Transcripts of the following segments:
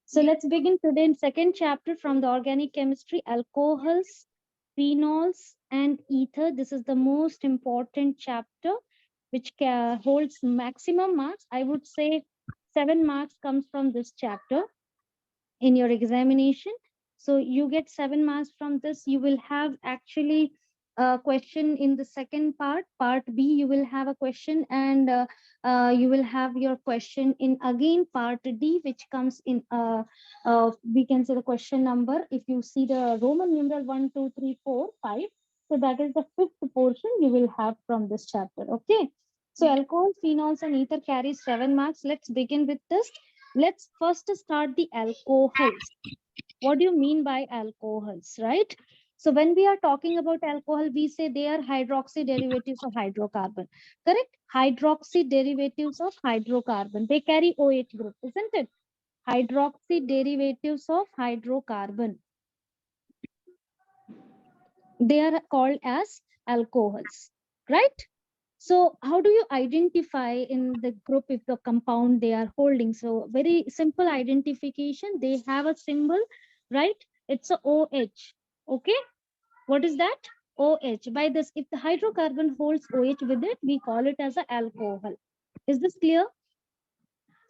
So let's begin today in second chapter from the organic chemistry, alcohols, phenols, and ether. This is the most important chapter which holds maximum marks. I would say 7 marks comes from this chapter in your examination. So you get 7 marks from this. You will have actually a question in the second part B. You will have a question, and you will have your question in again part D, which comes in we can say the question number. If you see the Roman numeral 1, 2, 3, 4, 5, so that is the 5th portion you will have from this chapter. Okay. So alcohol, phenols, and ether carries 7 marks. Let's begin with this. Let's first start the alcohols. What do you mean by alcohols, right? So when we are talking about alcohol, we say they are hydroxy derivatives of hydrocarbon. Correct? Hydroxy derivatives of hydrocarbon. They carry OH group, isn't it? Hydroxy derivatives of hydrocarbon. They are called as alcohols, right? So how do you identify in the group if the compound they are holding? So very simple identification. They have a symbol, right? It's a OH. Okay. What is that? OH. By this, if the hydrocarbon holds OH with it, we call it as an alcohol. Is this clear?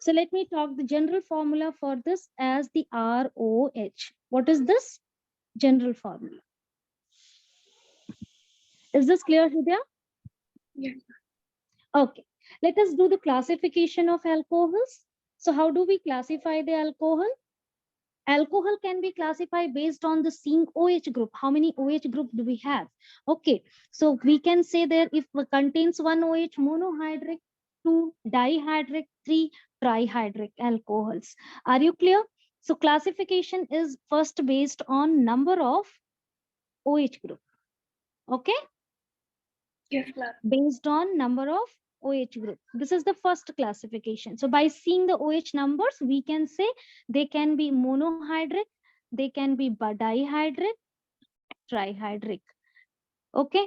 So let me talk the general formula for this as the ROH. What is this general formula? Is this clear, Hidya? Yes. Okay, let us do the classification of alcohols. So how do we classify the alcohol? Alcohol can be classified based on the same OH group. How many OH group do we have? Okay, so we can say there if it contains one OH, monohydric, 2 dihydric, 3 trihydric alcohols. Are you clear? So classification is first based on number of OH group. Okay? Yes, ma'am. Based on number of OH group. This is the first classification. So by seeing the OH numbers, we can say they can be monohydric, they can be dihydric, trihydric. Okay.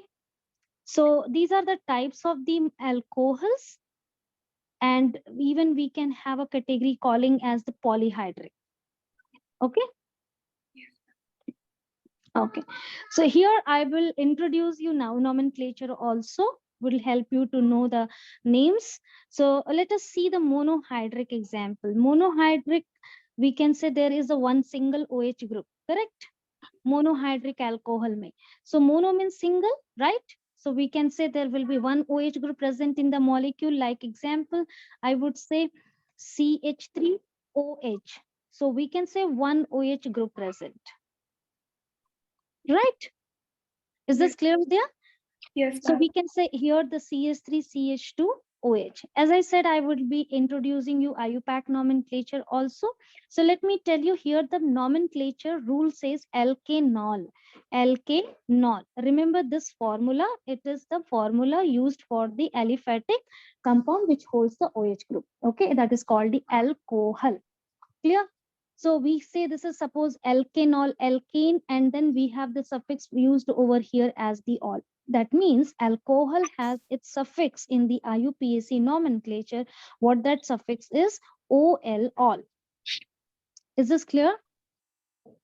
So these are the types of the alcohols, and even we can have a category calling as the polyhydric. Okay. Okay. So here I will introduce you now nomenclature also will help you to know the names. So let us see the monohydric example. Monohydric, we can say there is a one single OH group, correct? Monohydric alcohol may. So mono means single, right? So we can say there will be one OH group present in the molecule. Like example, I would say CH3OH. So we can say one OH group present. Right? Is this clear, Vidya? Yes, So ma'am. we can say here the CH3CH2OH. As I said, I would be introducing you IUPAC nomenclature also. So let me tell you here the nomenclature rule says alkanol. Alkanol. Remember this formula. It is the formula used for the aliphatic compound which holds the OH group. Okay, that is called the alcohol. Clear? So we say this is suppose alkanol, alkane, and then we have the suffix used over here as the ol. That means alcohol has its suffix in the IUPAC nomenclature. What that suffix is? OL, all. Is this clear?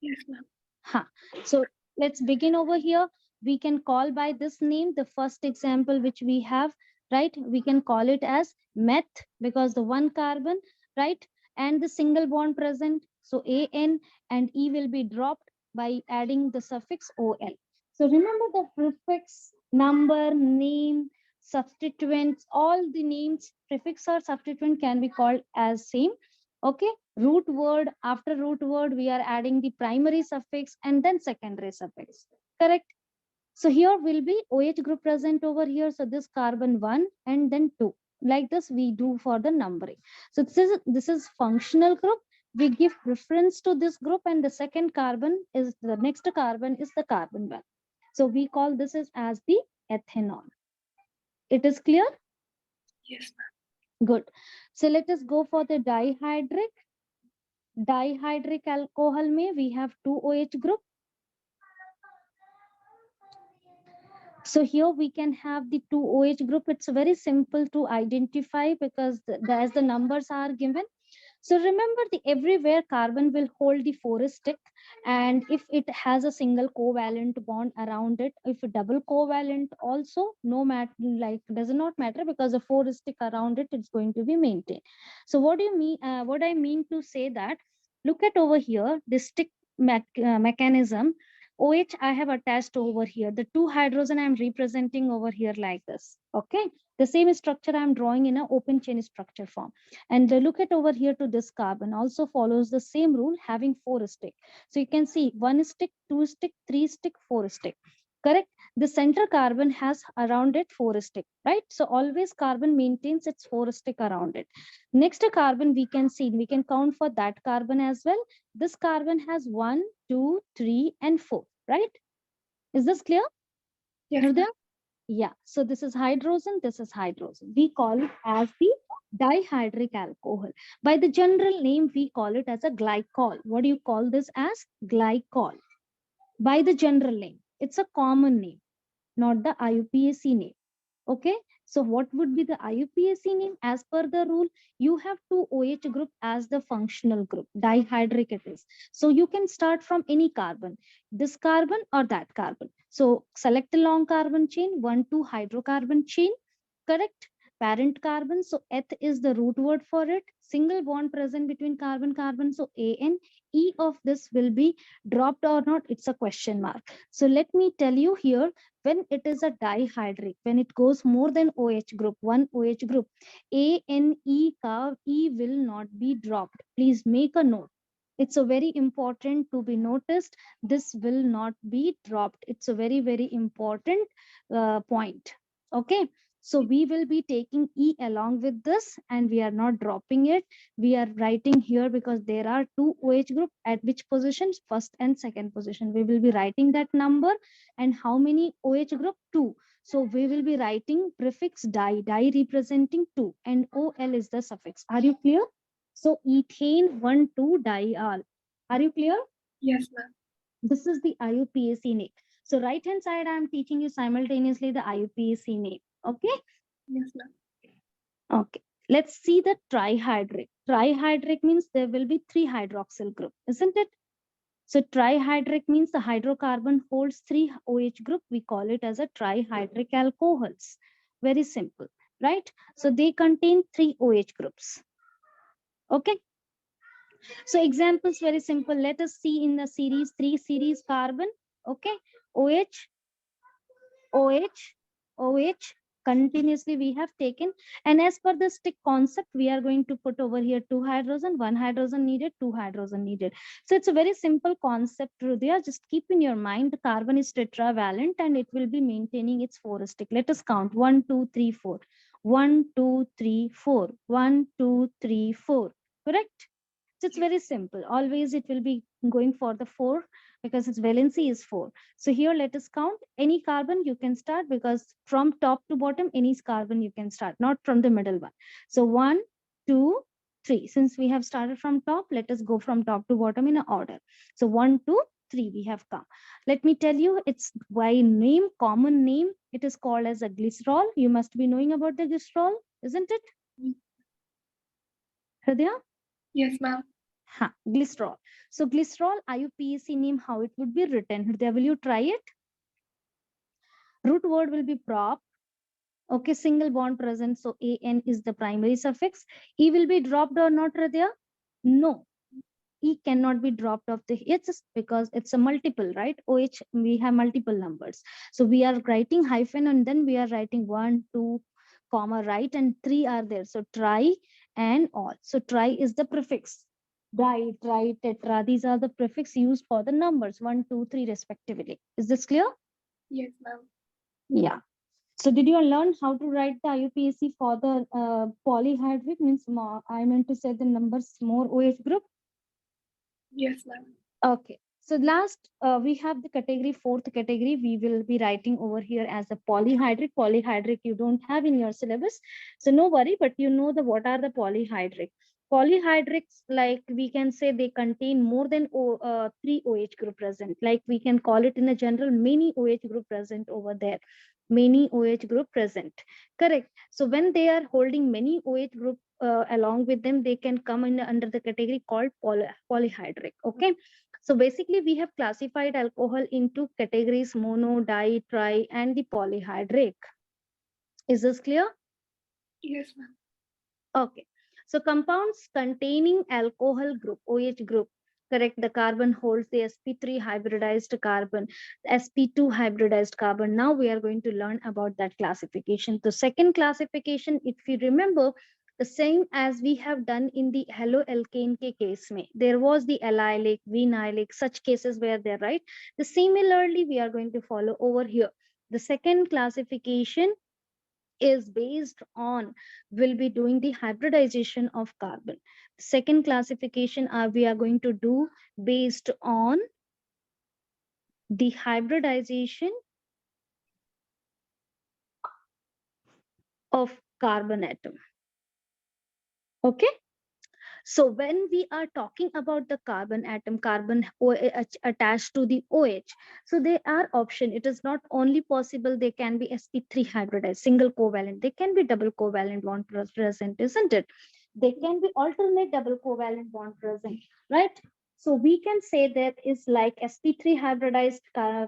Yes, ma'am. Huh. So let's begin over here. We can call by this name the first example which we have, right? We can call it as meth because the one carbon, right? And the single bond present. So AN and E will be dropped by adding the suffix OL. So remember the prefix, number, name, substituents, all the names, prefix or substituent can be called as same. Okay, root word, after root word we are adding the primary suffix and then secondary suffix, correct? So here will be OH group present over here. So this carbon 1 and then 2, like this we do for the numbering. So this is functional group. We give preference to this group, and the second carbon is the next carbon is the carbon 1. So we call this as the ethanol. It is clear? Yes, ma'am. Good. So let us go for the dihydric. Dihydric alcohol may we have 2 OH group. So here we can have the 2 OH group. It's very simple to identify because as the numbers are given. So remember, the everywhere carbon will hold the 4 stick, and if it has a single covalent bond around it, if a double covalent also, no matter, like does not matter, because the 4 stick around it, it's going to be maintained. So what do you mean? What I mean to say that, look at over here, the stick mechanism. OH I have attached over here. The 2 hydrogen I am representing over here like this. Okay. The same structure I am drawing in an open chain structure form. And look at over here to this carbon also follows the same rule, having 4 stick. So you can see 1 stick, 2 stick, 3 stick, 4 stick. Correct. The center carbon has around it 4 stick, right? So always carbon maintains its 4 stick around it. Next carbon we can see, we can count for that carbon as well. This carbon has 1, 2, 3, and 4, right? Is this clear? Yes, Hridaya? ma'am. Yeah, so this is hydrogen, this is hydrogen. We call it as the dihydric alcohol. By the general name, we call it as a glycol. What do you call this as? Glycol. By the general name, it's a common name, not the IUPAC name. Okay, so what would be the IUPAC name? As per the rule, you have two OH group as the functional group, dihydric it is. So you can start from any carbon, this carbon or that carbon. So select a long carbon chain, 1,2 hydrocarbon chain, correct? Parent carbon, so eth is the root word for it. Single bond present between carbon carbon, so an. E of this will be dropped or not, it's a question mark. So let me tell you here, when it is a dihydric, when it goes more than OH group, one OH group, ANE ka E will not be dropped. Please make a note. It's a very important to be noticed. This will not be dropped. It's a very, very important point. Okay. So we will be taking E along with this, and we are not dropping it. We are writing here because there are two OH group at which positions, first and second position. We will be writing that number, and how many OH group? 2. So we will be writing prefix di representing 2, and OL is the suffix. Are you clear? So ethane 1,2-diol. Are you clear? Yes, ma'am. This is the IUPAC name. So right hand side, I am teaching you simultaneously the IUPAC name. Okay. Yes, ma'am. Okay. Let's see the trihydric. Trihydric means there will be 3 hydroxyl group, isn't it? So trihydric means the hydrocarbon holds 3 OH group. We call it as a trihydric alcohols. Very simple, right? So they contain 3 OH groups. Okay. So examples very simple. Let us see in the series 3 series carbon. Okay. OH, OH, OH. Continuously we have taken, and as per the stick concept, we are going to put over here 2 hydrogen, 1 hydrogen needed, 2 hydrogen needed. So it's a very simple concept, Rudya. Just keep in your mind the carbon is tetravalent and it will be maintaining its 4 stick. Let us count 1, 2, 3, 4. 1, 2, 3, 4. 1, 2, 3, 4. Correct? So it's very simple. Always it will be going for the 4 because its valency is 4. So here let us count any carbon you can start, because from top to bottom, any carbon you can start, not from the middle one. So 1, 2, 3. Since we have started from top, let us go from top to bottom in an order. So 1, 2, 3 we have come. Let me tell you, it's by name, common name. It is called as a glycerol. You must be knowing about the glycerol, isn't it? Hridaya? Yes, ma'am. Glycerol. So glycerol IUPAC name, how it would be written. Hridaya, will you try it? Root word will be prop. Okay, single bond present. So AN is the primary suffix. E will be dropped or not, Hridaya? No. E cannot be dropped off the it's because it's a multiple, right? OH, we have multiple numbers. So we are writing hyphen and then we are writing 1, 2, comma, right? And 3 are there. So tri and all. So tri is the prefix. Di, tri, tetra. These are the prefix used for the numbers 1, 2, 3 respectively. Is this clear? Yes, ma'am. Yeah. So did you learn how to write the IUPAC for the polyhydric? Means more, I meant to say the numbers more OH group. Yes, ma'am. Okay. So last, we have the category, fourth category. We will be writing over here as a polyhydric. Polyhydric you don't have in your syllabus, so no worry. But you know the what are the polyhydric? Polyhydrics, like we can say, they contain more than 3 OH group present. Like we can call it in a general, many OH group present over there. Many OH group present. Correct. So when they are holding many OH group along with them, they can come in under the category called polyhydric. Okay, so basically we have classified alcohol into categories mono, di, tri, and the polyhydric. Is this clear? Yes, ma'am. Okay. So compounds containing alcohol group, OH group, correct? The carbon holds the sp3 hybridized carbon, sp2 hybridized carbon. Now we are going to learn about that classification. The second classification, if you remember, the same as we have done in the haloalkane ke case mein. There was the allylic, vinylic, such cases were there, right? The similarly we are going to follow over here. The second classification is based on, will be doing the hybridization of carbon. Second classification we are going to do based on the hybridization of carbon atom. Okay, so when we are talking about the carbon atom, carbon attached to the OH, so they are option. It is not only possible they can be sp3 hybridized, single covalent. They can be double covalent bond present, isn't it? They can be alternate double covalent bond present, right? So we can say that is like sp3 hybridized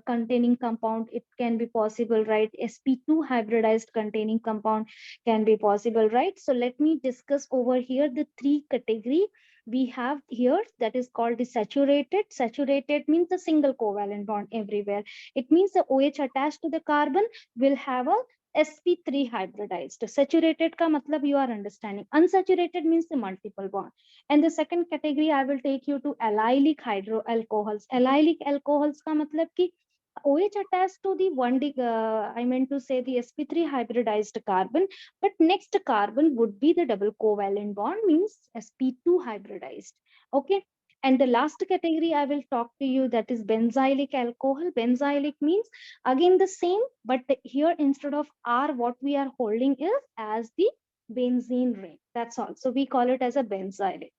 containing compound. It can be possible, right? sp2 hybridized containing compound can be possible, right? So let me discuss over here the three category we have here, that is called the saturated. Saturated means a single covalent bond everywhere. It means the OH attached to the carbon will have a sp3 hybridized. Saturated ka matlab you are understanding. Unsaturated means the multiple bond. And the second category I will take you to allylic hydroalcohols. Allylic alcohols ka matlab ki OH attached to the I meant to say the sp3 hybridized carbon, but next carbon would be the double covalent bond, means sp2 hybridized. Okay. And the last category I will talk to you, that is benzylic alcohol. Benzylic means again the same, but here instead of R, what we are holding is as the benzene ring. That's all. So we call it as a benzylic.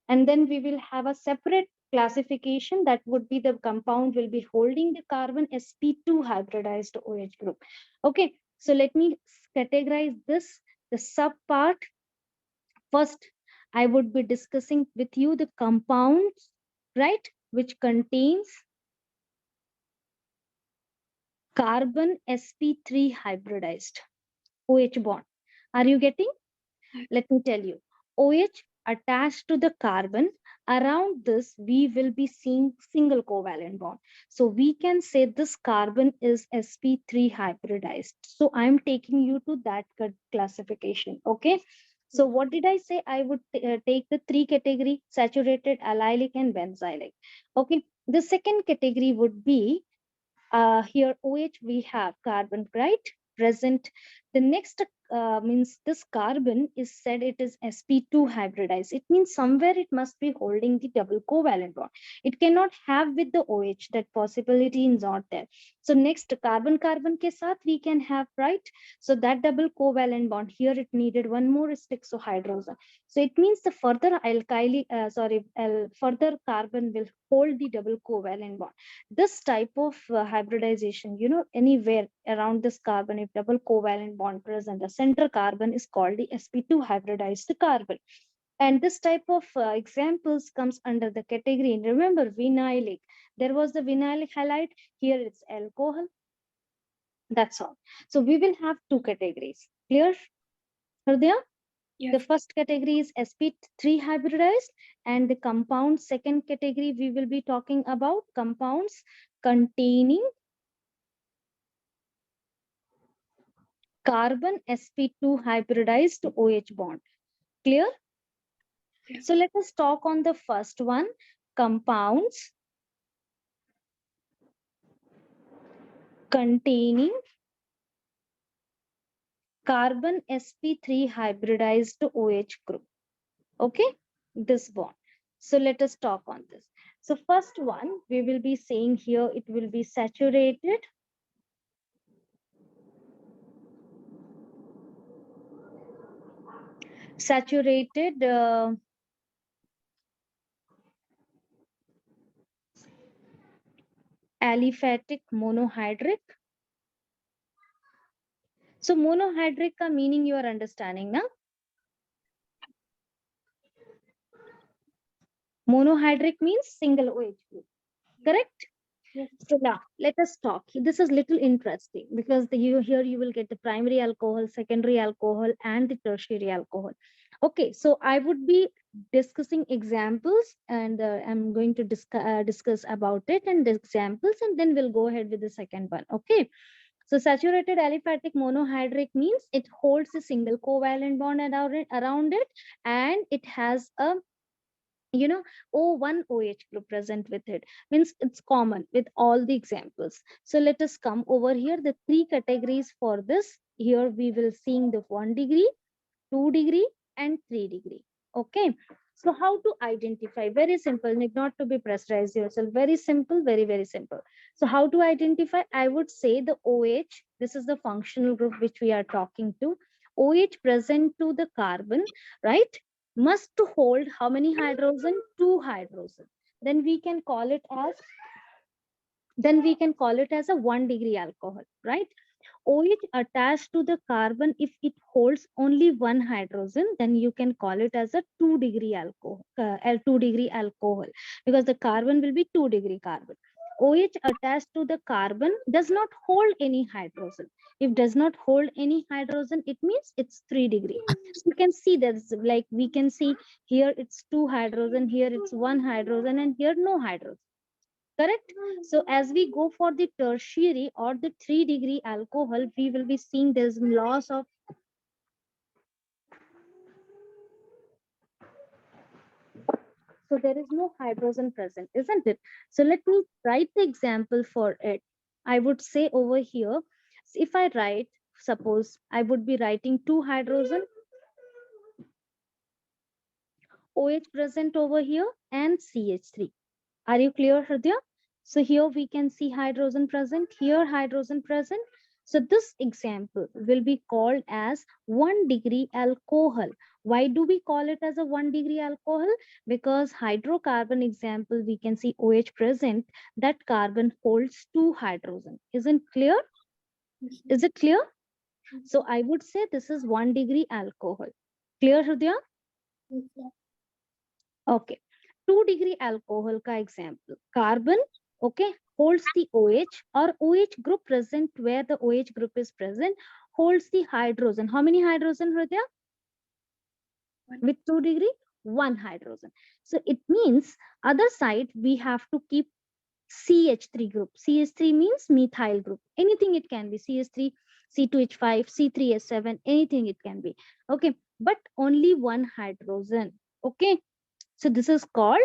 And then we will have a separate classification, that would be the compound will be holding the carbon sp2 hybridized OH group. Okay, so let me categorize this, the sub part. First, I would be discussing with you the compounds, right, which contains carbon sp3 hybridized OH bond. Are you getting? Yes. Let me tell you, OH attached to the carbon, around this we will be seeing single covalent bond. So we can say this carbon is sp3 hybridized. So I'm taking you to that classification. Okay. So what did I say? I would take the three category: saturated, allylic, and benzylic. Okay. The second category would be here OH we have carbon, right, present. The next means this carbon is said it is sp2 hybridized. It means somewhere it must be holding the double covalent bond. It cannot have with the OH, that possibility is not there. So next carbon carbon ke sath we can have, right? So that double covalent bond, here it needed one more hydrogen. So it means the further further carbon will hold the double covalent bond. This type of hybridization, anywhere around this carbon, if double covalent bond present, the center carbon is called the sp2 hybridized carbon. And this type of examples comes under the category. Remember vinylic, there was the vinylic halide, here it's alcohol. That's all. So we will have two categories. Clear, Hridaya? Yes. The first category is sp3 hybridized, and the compound second category we will be talking about compounds containing carbon sp2 hybridized OH bond. Clear? Yes. So let us talk on the first one, compounds containing carbon sp3 hybridized OH group. Okay, this bond. So let us talk on this. So first one we will be saying here, it will be saturated, aliphatic monohydric. So monohydric ka meaning you are understanding now? Monohydric means single OH group. Correct? Yes. So now let us talk. This is little interesting because here you will get the primary alcohol, secondary alcohol, and the tertiary alcohol. Okay, so I would be discussing examples, and I'm going to discuss about it and the examples, and then we'll go ahead with the second one. Okay. So saturated aliphatic monohydric means it holds a single covalent bond around it, and it has a O1 OH group present with it. Means it's common with all the examples. So let us come over here. The three categories for this. Here we will seeing the 1 degree, 2 degree, and 3 degree. Okay. So how to identify? Very simple. Need not to be pressurized yourself. Very simple. Very, very simple. So how to identify? I would say the OH. This is the functional group which we are talking to. OH present to the carbon, right? Must hold how many hydrogen? 2 hydrogen. Then we can call it as a 1 degree alcohol, right? OH attached to the carbon, if it holds only one hydrogen, then you can call it as a 2 degree alcohol, 2 degree alcohol, because the carbon will be 2 degree carbon. OH attached to the carbon does not hold any hydrogen. If does not hold any hydrogen, it means it's 3 degree. So you can see that's like we can see here it's 2 hydrogen, here it's 1 hydrogen, and here no hydrogen. Correct? So as we go for the tertiary or the 3 degree alcohol, we will be seeing there's loss of, so there is no hydrogen present, isn't it? So let me write the example for it. I would say over here, if I write, suppose I would be writing 2 hydrogen, OH present over here, and CH3. Are you clear, Hridaya? So here we can see hydrogen present, here hydrogen present. So this example will be called as 1 degree alcohol. Why do we call it as a 1 degree alcohol? Because hydrocarbon example, we can see OH present, that carbon holds 2 hydrogen. Isn't clear? Yes. Is it clear? So I would say this is 1 degree alcohol. Clear, Hridaya? Yes, sir. Okay. 2 degree alcohol ka example. Carbon, okay, holds the OH or OH group present where the OH group is present, holds the hydrogen. How many hydrogen are there? One. With 2 degree, 1 hydrogen. So it means other side we have to keep CH3 group. CH3 means methyl group. Anything it can be. CH3, C2H5, C3H7, anything it can be. Okay. But only 1 hydrogen. Okay. So this is called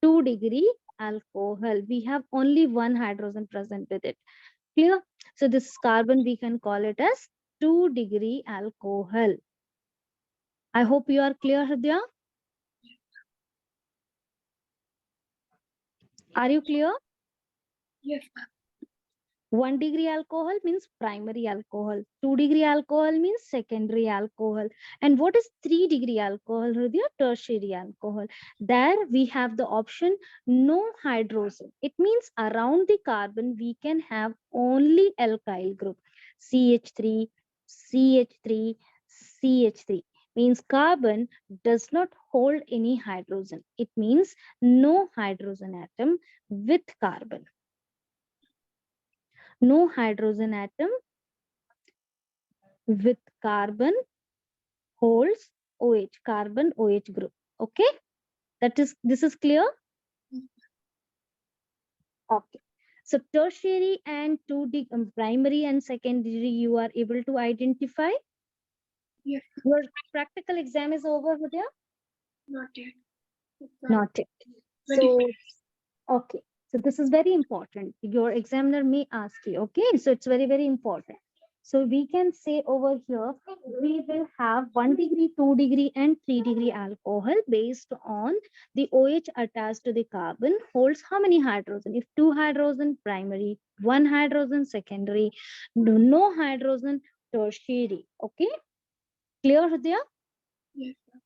2 degree alcohol. We have only 1 hydrogen present with it. Clear? So this carbon, we can call it as 2 degree alcohol. I hope you are clear, Hridaya. Are you clear? Yes, ma'am. 1 degree alcohol means primary alcohol. 2 degree alcohol means secondary alcohol. And what is 3 degree alcohol, Hridaya? Tertiary alcohol. There we have the option no hydrogen. It means around the carbon we can have only alkyl group. CH3, CH3, CH3. Means carbon does not hold any hydrogen. It means no hydrogen atom with carbon. No hydrogen atom with carbon holds OH, carbon OH group. Okay, this is clear. Okay, so tertiary and primary and secondary you are able to identify. Yes, Your practical exam is over, Hudya? not yet. Not yet. So okay, so this is very important. Your examiner may ask you. Okay, so it's very, very important. So we can say over here, we will have 1 degree, 2 degree, and 3 degree alcohol based on the OH attached to the carbon holds how many hydrogen? If 2 hydrogen primary, 1 hydrogen secondary, no hydrogen tertiary. Okay, clear, Hridaya? Yes, ma'am.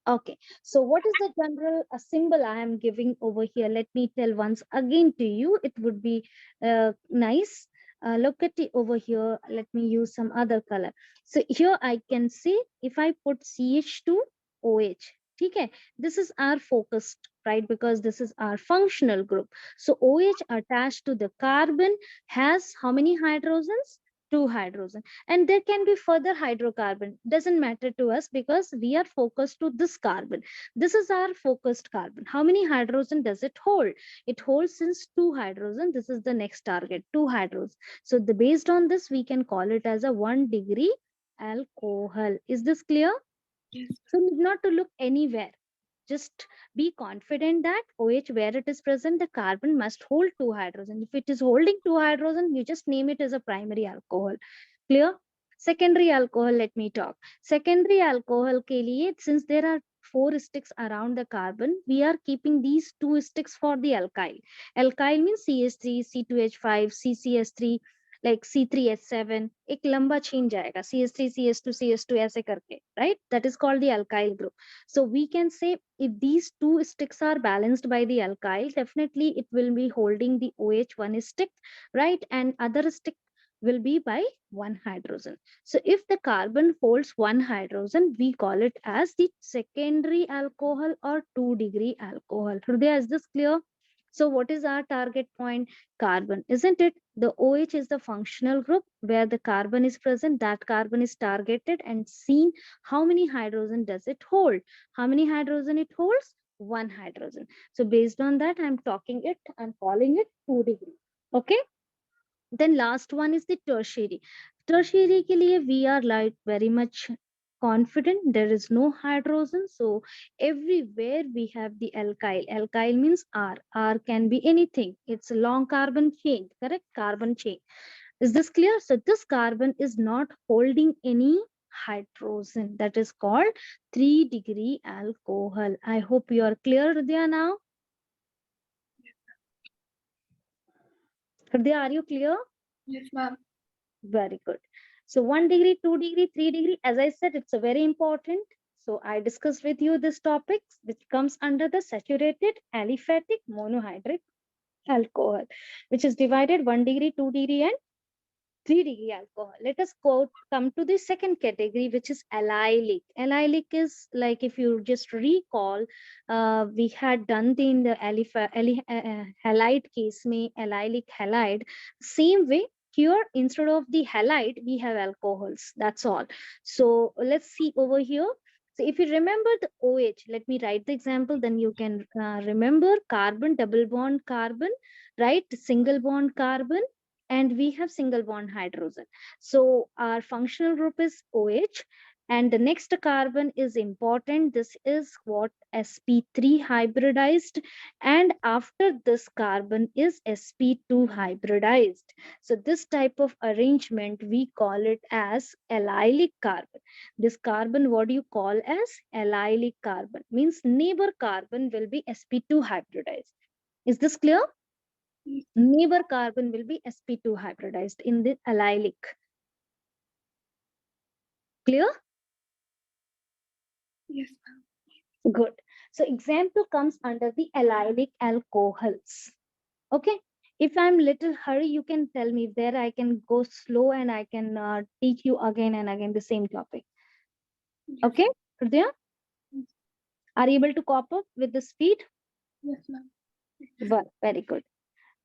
Okay, so what is the general symbol I am giving over here? Let me tell once again to you. It would be nice. Look at it over here. Let me use some other color. So here I can see if I put CH2 OH. Okay, this is our focused, right? Because this is our functional group. So OH attached to the carbon has how many hydrogens? Two hydrogen. And there can be further hydrocarbon. Doesn't matter to us because we are focused to this carbon. This is our focused carbon. How many hydrogen does it hold? It holds since two hydrogen. This is the next target, two hydrogen. So the based on this, we can call it as a 1-degree alcohol. Is this clear? Yes. So need not to look anywhere. Just be confident that OH, where it is present, the carbon must hold two hydrogen. If it is holding two hydrogen, you just name it as a primary alcohol. Clear? Secondary alcohol, let me talk. Secondary alcohol ke liye, since there are four sticks around the carbon, we are keeping these two sticks for the alkyl. Alkyl means CH3, C2H5, CCS3, like C3H7, एक लंबा chain जाएगा, CH3, CH2, CH2 ऐसे करके, right? That is called the alkyl group. So we can say if these two sticks are balanced by the alkyl, definitely it will be holding the OH1 stick, right? And other stick will be by one hydrogen. So if the carbon holds one hydrogen, we call it as the secondary alcohol or 2-degree alcohol. Hridaya, is this clear? So what is our target point? Carbon, isn't it? The OH is the functional group where the carbon is present. That carbon is targeted and seen how many hydrogen does it hold. How many hydrogen it holds? One hydrogen. So based on that, I'm calling it 2-degree. Okay. Then last one is the tertiary. Tertiary ke liye we are like very much confident there is no hydrogen. So everywhere we have the alkyl. Alkyl means R. R can be anything. It's a long carbon chain, correct? Carbon chain. Is this clear? So this carbon is not holding any hydrogen. That is called 3-degree alcohol. I hope you are clear, Hridaya, now. Hridaya, are you clear? Yes, ma'am. Very good. So 1 degree, 2 degree, 3 degree, as I said, it's a very important. So I discussed with you this topics which comes under the saturated aliphatic monohydrate alcohol, which is divided 1 degree, 2 degree, and 3-degree alcohol. Let us come to the second category, which is allylic. Allylic is like, if you just recall, we had done in the halide case, में allylic halide. Same way, here instead of the halide, we have alcohols. That's all. So let's see over here. So if you remember the OH, let me write the example, then you can remember carbon, double bond carbon, right? Single bond carbon, and we have single bond hydrogen. So our functional group is OH, and the next carbon is important. This is what sp3 hybridized, and after this carbon is sp2 hybridized. So this type of arrangement we call it as allylic carbon. This carbon, what do you call as allylic carbon? Means neighbor carbon will be sp2 hybridized. Is this clear? Neighbor carbon will be sp2 hybridized in the allylic. Clear? Yes, ma'am. Good. So example comes under the allylic alcohols. Okay. If I'm little hurry, you can tell me. There I can go slow and I can teach you again and again the same topic. Yes. Okay, Hridaya? Yes. Are you able to cope up with the speed? Yes, ma'am. Well, very good.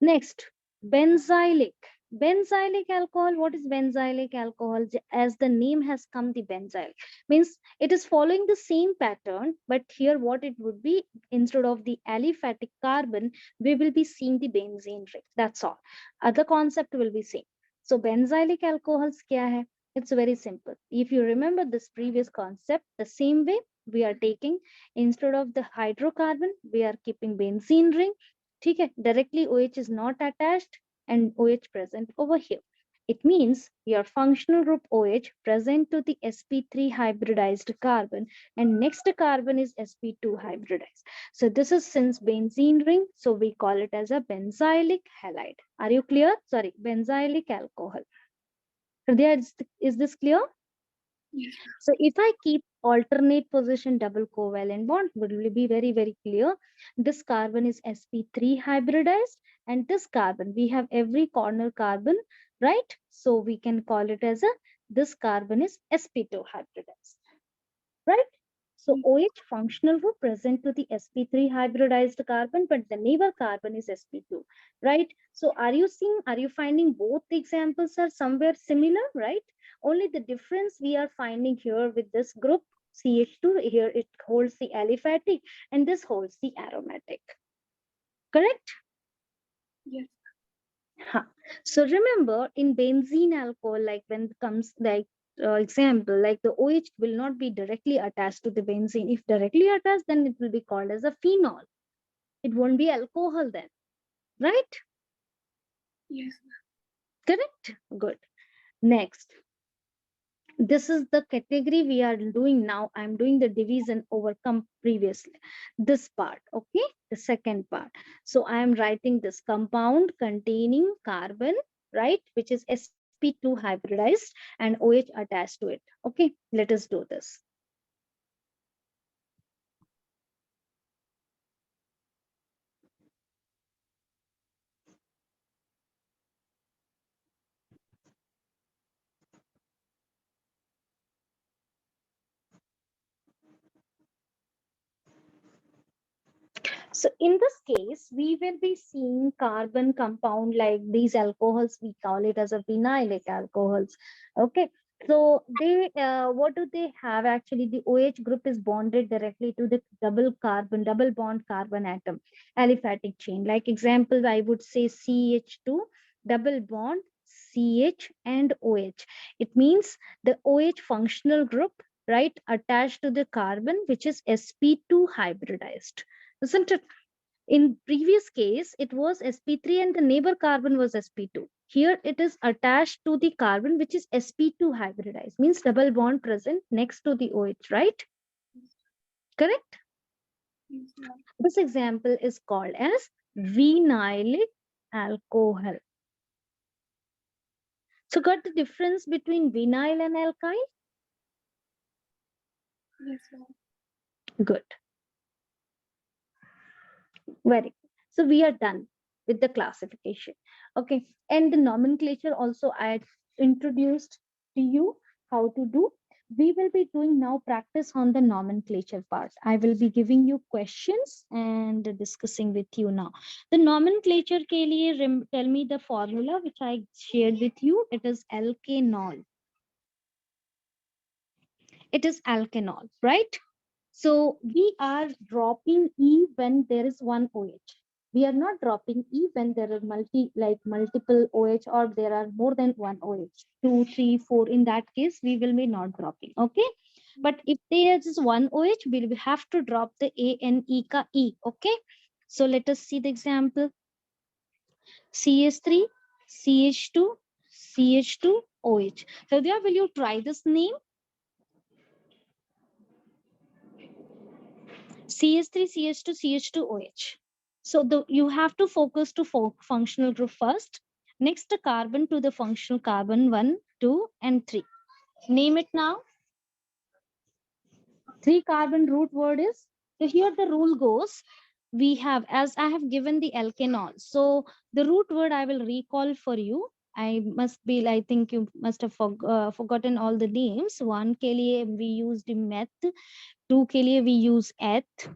Next, benzylic. Benzylic alcohol. What is benzylic alcohol? As the name has come, the benzyl means it is following the same pattern, but here what it would be, instead of the aliphatic carbon, we will be seeing the benzene ring. That's all. Other concept will be same. So benzylic alcohols kya hai? It's very simple. If you remember this previous concept, the same way we are taking, instead of the hydrocarbon, we are keeping benzene ring. ठीक है, directly OH is not attached and OH present over here. It means your functional group OH present to the sp3 hybridized carbon, and next carbon is sp2 hybridized. So this is since benzene ring, so we call it as a benzylic halide. Are you clear? Sorry, benzylic alcohol. Hridaya, is this clear? Yes. So if I keep alternate position double covalent bond, will be very, very clear. This carbon is sp3 hybridized, and this carbon, we have every corner carbon, right? So we can call it as a, this carbon is sp2 hybridized, right? So OH functional group present to the sp3 hybridized carbon, but the neighbor carbon is sp2, right? So are you finding both the examples are somewhere similar, right? Only the difference we are finding here with this group CH2, here it holds the aliphatic and this holds the aromatic. Correct? Yes. Huh. So remember, in benzene alcohol, like when it comes like example, like the OH will not be directly attached to the benzene. If directly attached, then it will be called as a phenol. It won't be alcohol then, right? Yes. Correct? Good. Next, this is the category we are doing now. I'm doing the division over previously. This part, okay? The second part. So I am writing this compound containing carbon, right? Which is sp2 hybridized and OH attached to it. Okay, let us do this. So in this case, we will be seeing carbon compound like these alcohols, we call it as a vinylic alcohols. Okay. So they, what do they have? Actually, the OH group is bonded directly to the double bond carbon atom, aliphatic chain. Like example, I would say CH2, double bond CH and OH. It means the OH functional group, right, attached to the carbon, which is sp2 hybridized, isn't it? In previous case, it was sp3 and the neighbor carbon was sp2. Here it is attached to the carbon, which is sp2 hybridized, means double bond present next to the OH, right? Correct? Yes, ma'am. This example is called as vinylic alcohol. So got the difference between vinyl and alkyl? Yes, ma'am. Good. Very good. So we are done with the classification. Okay. And the nomenclature also I introduced to you how to do. We will be doing now practice on the nomenclature part. I will be giving you questions and discussing with you now. The nomenclature ke liye tell me the formula which I shared with you. It is alkanol. It is alkanol, right? So we are dropping E when there is one OH. We are not dropping E when there are multiple OH or there are more than one OH, 2, 3, 4. In that case, we will be not dropping. Okay. But if there is one OH, we will have to drop the A and E ka E. Okay. So let us see the example. CH3, CH2, CH2, OH. Hridaya, will you try this name? CH3, CH2, CH2OH. So you have to focus to functional group first. Next, the carbon to the functional carbon 1, 2, and 3. Name it now. 3 carbon root word is. So here the rule goes. We have, as I have given the alkanol. So the root word I will recall for you. I think you must have forgotten all the names. 1 ke liye we used meth. 2 के लिए we use eth,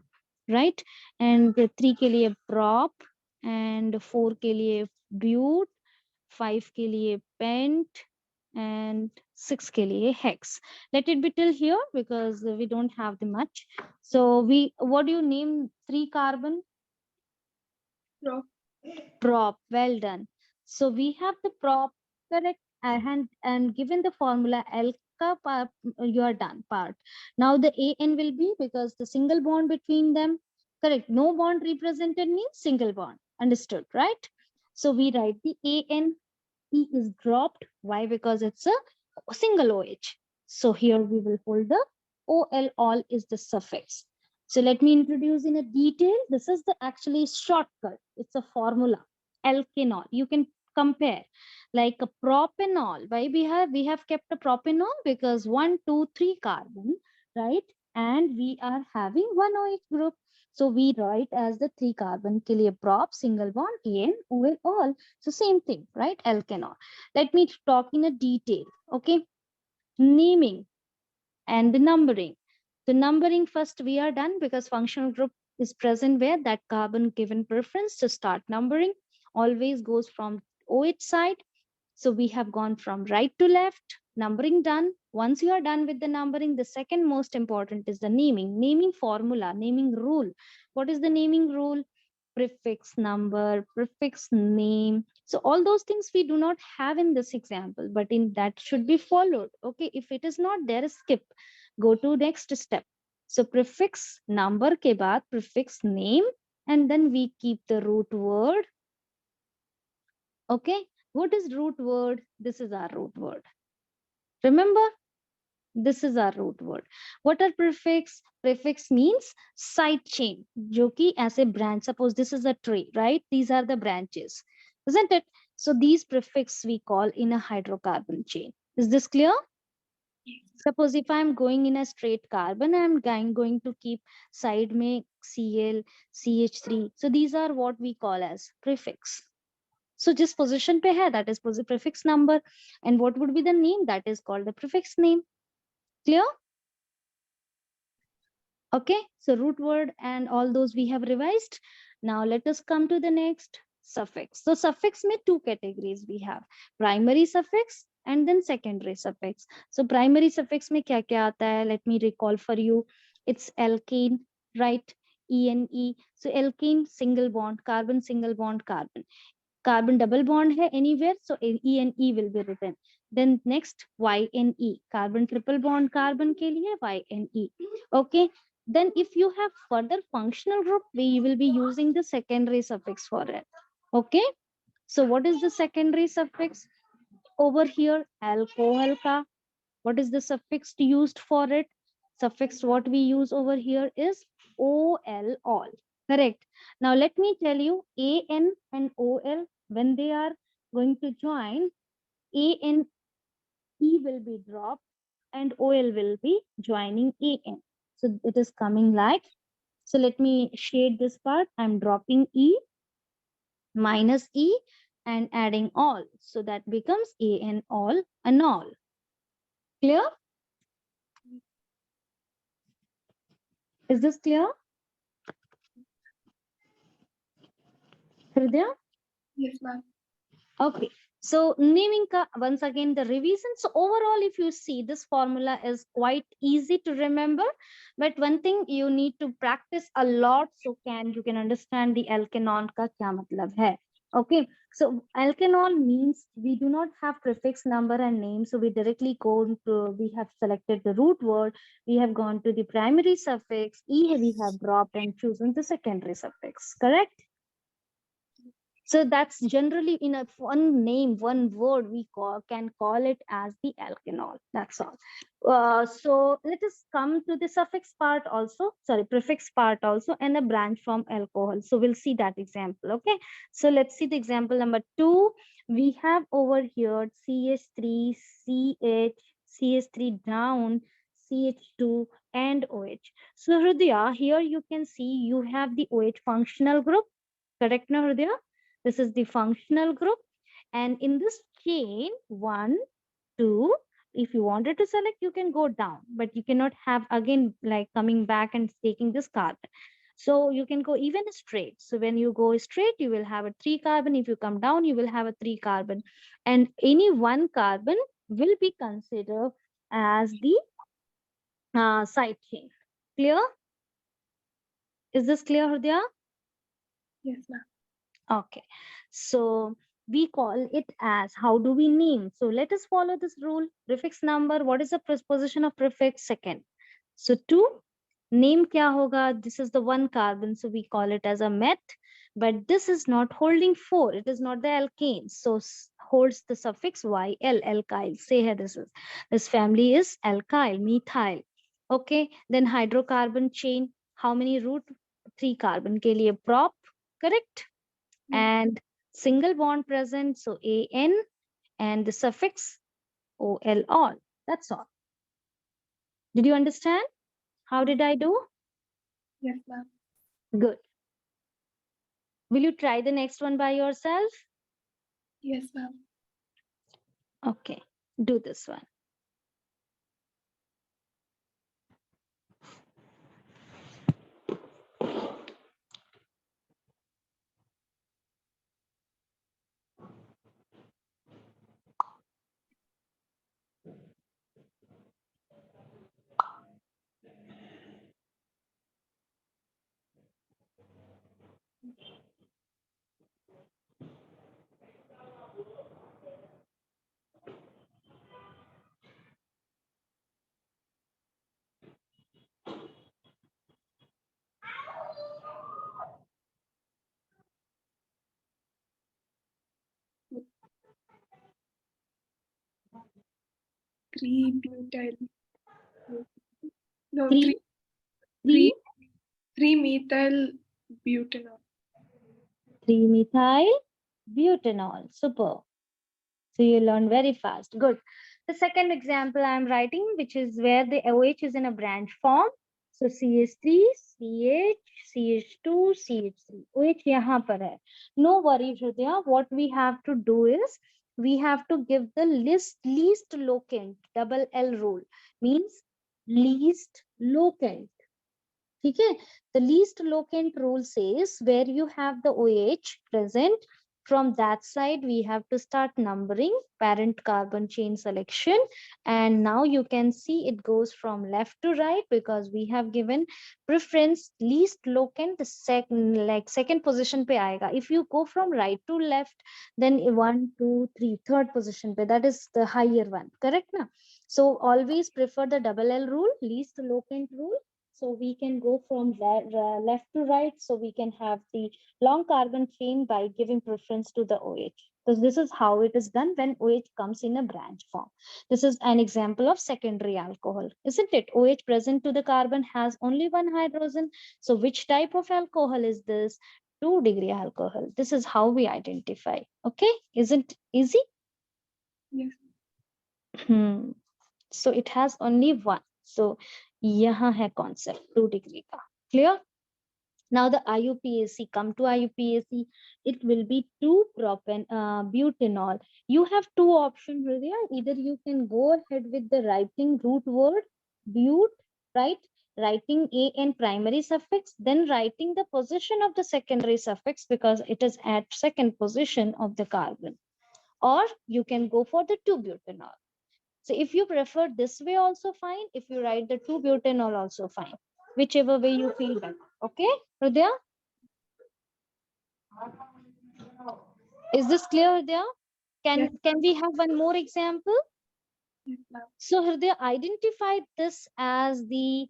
right? And 3 के लिए prop, and 4 के लिए but, 5 के लिए pent, and 6 के लिए hex. Let it be till here because we don't have the much. So what do you name 3 carbon? Prop. Prop. Well done. So we have the prop, correct, and given the formula alka part, you are done part. Now the an will be because the single bond between them, correct. No bond represented means single bond. Understood, right? So we write the an. E is dropped. Why? Because it's a single OH. So here we will hold the OL, all is the suffix. So let me introduce in a detail. This is the actually shortcut. It's a formula. Alkanol. You can compare like a propanol. Why we have kept a propanol? Because 1, 2, 3 carbon, right? And we are having one OH group. So we write as the 3 carbon ke liye prop, single bond, en, OL, all. So same thing, right? Alkanol. Let me talk in a detail. Okay. Naming and the numbering. So numbering first we are done because functional group is present where that carbon given preference to start numbering always goes from OH side. So we have gone from right to left, numbering done. Once you are done with the numbering, the second most important is the naming. Naming formula, naming rule. What is the naming rule? Prefix number, prefix name. So all those things we do not have in this example, but in that should be followed. Okay, if it is not there, skip. Go to next step. So prefix number ke baad prefix name, and then we keep the root word. Okay, what is root word? This is our root word. Remember, this is our root word. What are prefix? Prefix means side chain, जो कि as a branch. Suppose this is a tree, right? These are the branches, isn't it? So these prefix we call in a hydrocarbon chain. Is this clear? Suppose if I'm going in a straight carbon, I'm going to keep side में Cl, CH3. So these are what we call as prefix. So just position pe hai, that is prefix number. And what would be the name? That is called the prefix name. Clear? Okay, so root word and all those we have revised. Now let us come to the next suffix. So suffix में two categories we have, primary suffix and then secondary suffix. So primary suffix में क्या क्या आता है? Let me recall for you. It's alkane, right? ENE. So alkane single bond, carbon single bond, carbon. Carbon double bond hai anywhere, so ENE will be written. Then next YNE, carbon triple bond carbon ke liye YNE. Okay. Then if you have further functional group, we will be using the secondary suffix for it. Okay. So what is the secondary suffix? Over here, alcohol ka. What is the suffix used for it? Suffix what we use over here is OL, all. Correct. Now let me tell you, AN and OL, when they are going to join, ANE will be dropped and OL will be joining AN. So it is coming like, so let me shade this part. I'm dropping E minus E and adding all. So that becomes AN all and all. Clear? Is this clear? Hridaya? Yes, ma'am. Okay. So naming ka once again the revision. So overall, if you see, this formula is quite easy to remember, but one thing you need to practice a lot so you can understand the alkanol ka kya matlab hai. Okay. So alkanol means we do not have prefix number and name. So we directly go to, we have selected the root word. We have gone to the primary suffix. E we have dropped and chosen the secondary suffix. Correct? So that's generally in a one name, one word we can call it as the alkanol. That's all. So let us come to the suffix part also, sorry, prefix part also, and a branch from alcohol. So we'll see that example. Okay. So let's see the example number 2. We have over here CH3, CH, CH3 down, CH2, and OH. So Hridaya, here you can see you have the OH functional group. Correct now, Hridaya? This is the functional group. And in this chain, 1, 2, if you wanted to select, you can go down, but you cannot have again like coming back and taking this carbon. So you can go even straight. So when you go straight, you will have a 3 carbon. If you come down, you will have a 3 carbon. And any 1 carbon will be considered as the side chain. Clear? Is this clear, Hridaya? Yes, ma'am. Okay, so we call it as, how do we name? So let us follow this rule. Prefix number, what is the position of prefix? Second. So 2, name kya hoga? This is the 1 carbon, so we call it as a meth. But this is not holding 4. It is not the alkane. So holds the suffix YL, alkyl. Say here this family is alkyl, methyl. Okay, then hydrocarbon chain. How many root? 3 carbon ke liye prop. Correct? And single bond present, so AN, and the suffix OL, all. That's all. Did you understand? How did I do? Yes, ma'am. Good. Will you try the next one by yourself? Yes, ma'am. Okay, do this one. 3-butyl. No, Three, 3 three, 3-methyl butanol. 3-methyl butanol. Super. So you learn very fast. Good. The second example I'm writing, which is where the OH is in a branch form. So CH3, CH, CH2, CH3. OH यहाँ पर है. No worries, Hridaya. What we have to do is we have to give the least locant, double L rule. Means least locant. Okay, the least locant rule says where you have the OH present, from that side we have to start numbering parent carbon chain selection, and now you can see it goes from left to right because we have given preference least locant the second position pe aayega. If you go from right to left, then 1 2 3 third position pe, that is the higher one, correct na? So always prefer the double L rule, least locant rule. So we can go from left to right. So we can have the long carbon chain by giving preference to the OH. So this is how it is done when OH comes in a branch form. This is an example of secondary alcohol, isn't it? OH present to the carbon has only one hydrogen. So which type of alcohol is this? 2-degree alcohol. This is how we identify. Okay, isn't easy? Yes. So it has only one. So यहाँ है concept 2-degree का. Clear? Now the IUPAC, come to IUPAC, it will be 2-butanol. You have two options, Hridaya. Either you can go ahead with the writing root word, but, right? Writing A and primary suffix, then writing the position of the secondary suffix because it is at second position of the carbon. Or you can go for the 2-butanol. So if you prefer this way also fine. If you write the 2-butanol also fine. Whichever way you feel better. Okay, Hridaya? Is this clear, Hridaya? Yes. Can we have one more example? Yes, ma'am. So Hridaya identified this as the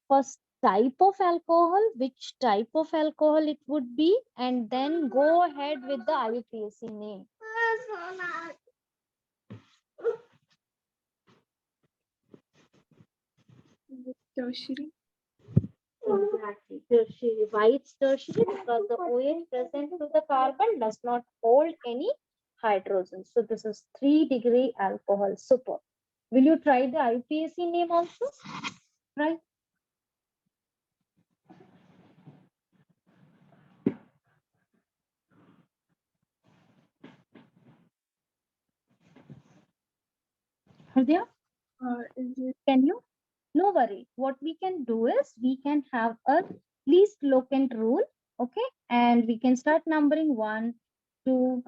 first type of alcohol, which type of alcohol it would be, and then go ahead with the IUPAC name. Tertiary. Exactly. Tertiary. Why it's tertiary? Because the OH present to the carbon does not hold any hydrogen. So this is 3-degree alcohol. Super. Will you try the IUPAC name also? Right. Hridaya? Is it Can you? No worry. What we can do is we can have a least locant rule. Okay. And we can start numbering 1, 2,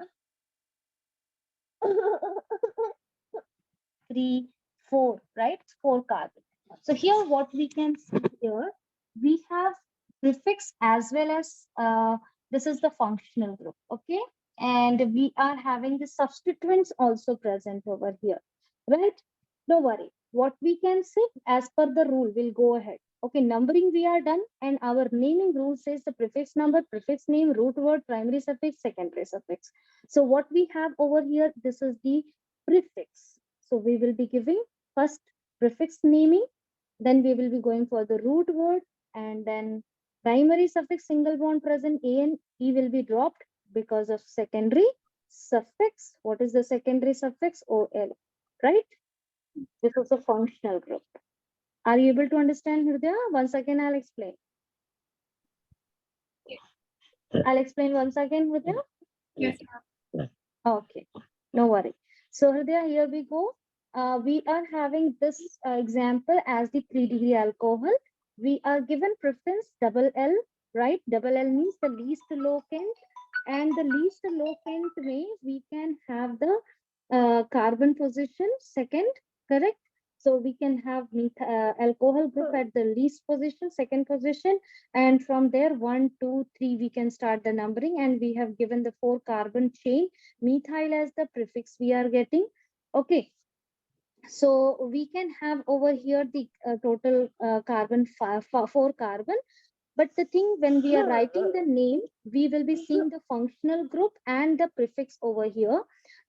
3, 4, right? 4 carbon. So here what we can see here, we have prefix as well as this is the functional group, okay? And we are having the substituents also present over here, right? Don't worry. What we can say as per the rule, we'll go ahead. Okay, numbering we are done, and our naming rule says the prefix number, prefix name, root word, primary suffix, secondary suffix. So what we have over here, this is the prefix. So we will be giving first prefix naming, then we will be going for the root word, and then primary suffix single bond present A and E will be dropped because of secondary suffix. What is the secondary suffix? OL, right? This is a functional group. Are you able to understand, Hridaya? Once again, I'll explain. I'll explain once again, Hridaya. yes, ma'am. Okay, no worry. So Hridaya, here we go. We are having this example as the 3-degree alcohol. We are given preference double L, right? Double L means the least locant, and the least locant way we can have the carbon position second, correct? So we can have alcohol group at the least position, second position, and from there 1, 2, 3 we can start the numbering, and we have given the 4 carbon chain, methyl as the prefix we are getting. Okay, so we can have over here the total carbon 4 carbon. But the thing, when we are writing the name, we will be seeing the functional group and the prefix over here.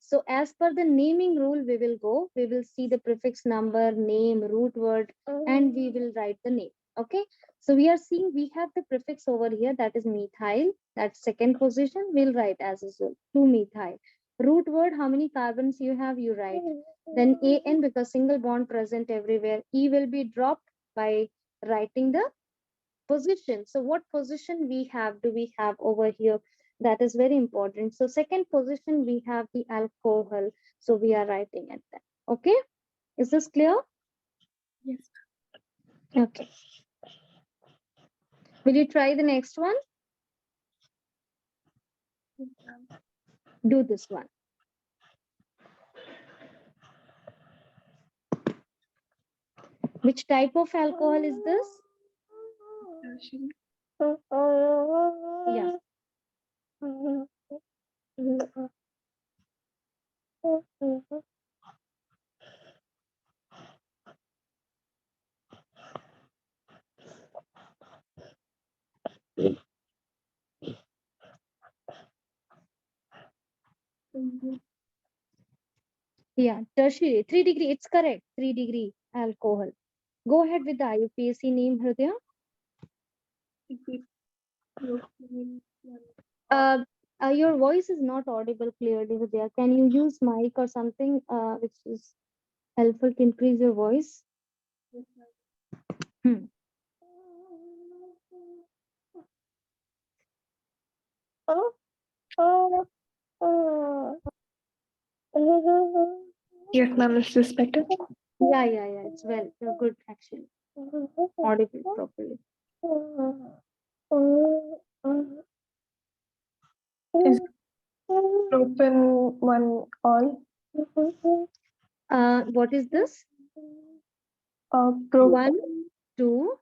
So as per the naming rule, we will go. We will see the prefix number, name, root word, and we will write the name. Okay. So we are seeing we have the prefix over here, that is methyl. That's second position. We'll write as usual 2-methyl. Root word, how many carbons you have, you write. Then AN, because single bond present everywhere. E will be dropped by writing the position. So what position we have, do we have over here? That is very important. So second position, we have the alcohol. So we are writing at that. Okay. Is this clear? Yes. Okay. Will you try the next one? Yes, ma'am. Do this one. Which type of alcohol is this? Tertiary. Yeah. Mhm. Yeah, tertiary, 3 degree. It's correct. 3 degree alcohol. Go ahead with the IUPAC name, Hridaya. Is it propane? Uh, your voice is not audible clearly, Hridaya. Can you use mic or something which is helpful to increase your voice? Yes, ma'am. Hmm. Yes, ma'am. Is this better? Yeah. It's well. You're good, actually. Audible properly. Is propane one all? What is this? Pro 1, 2.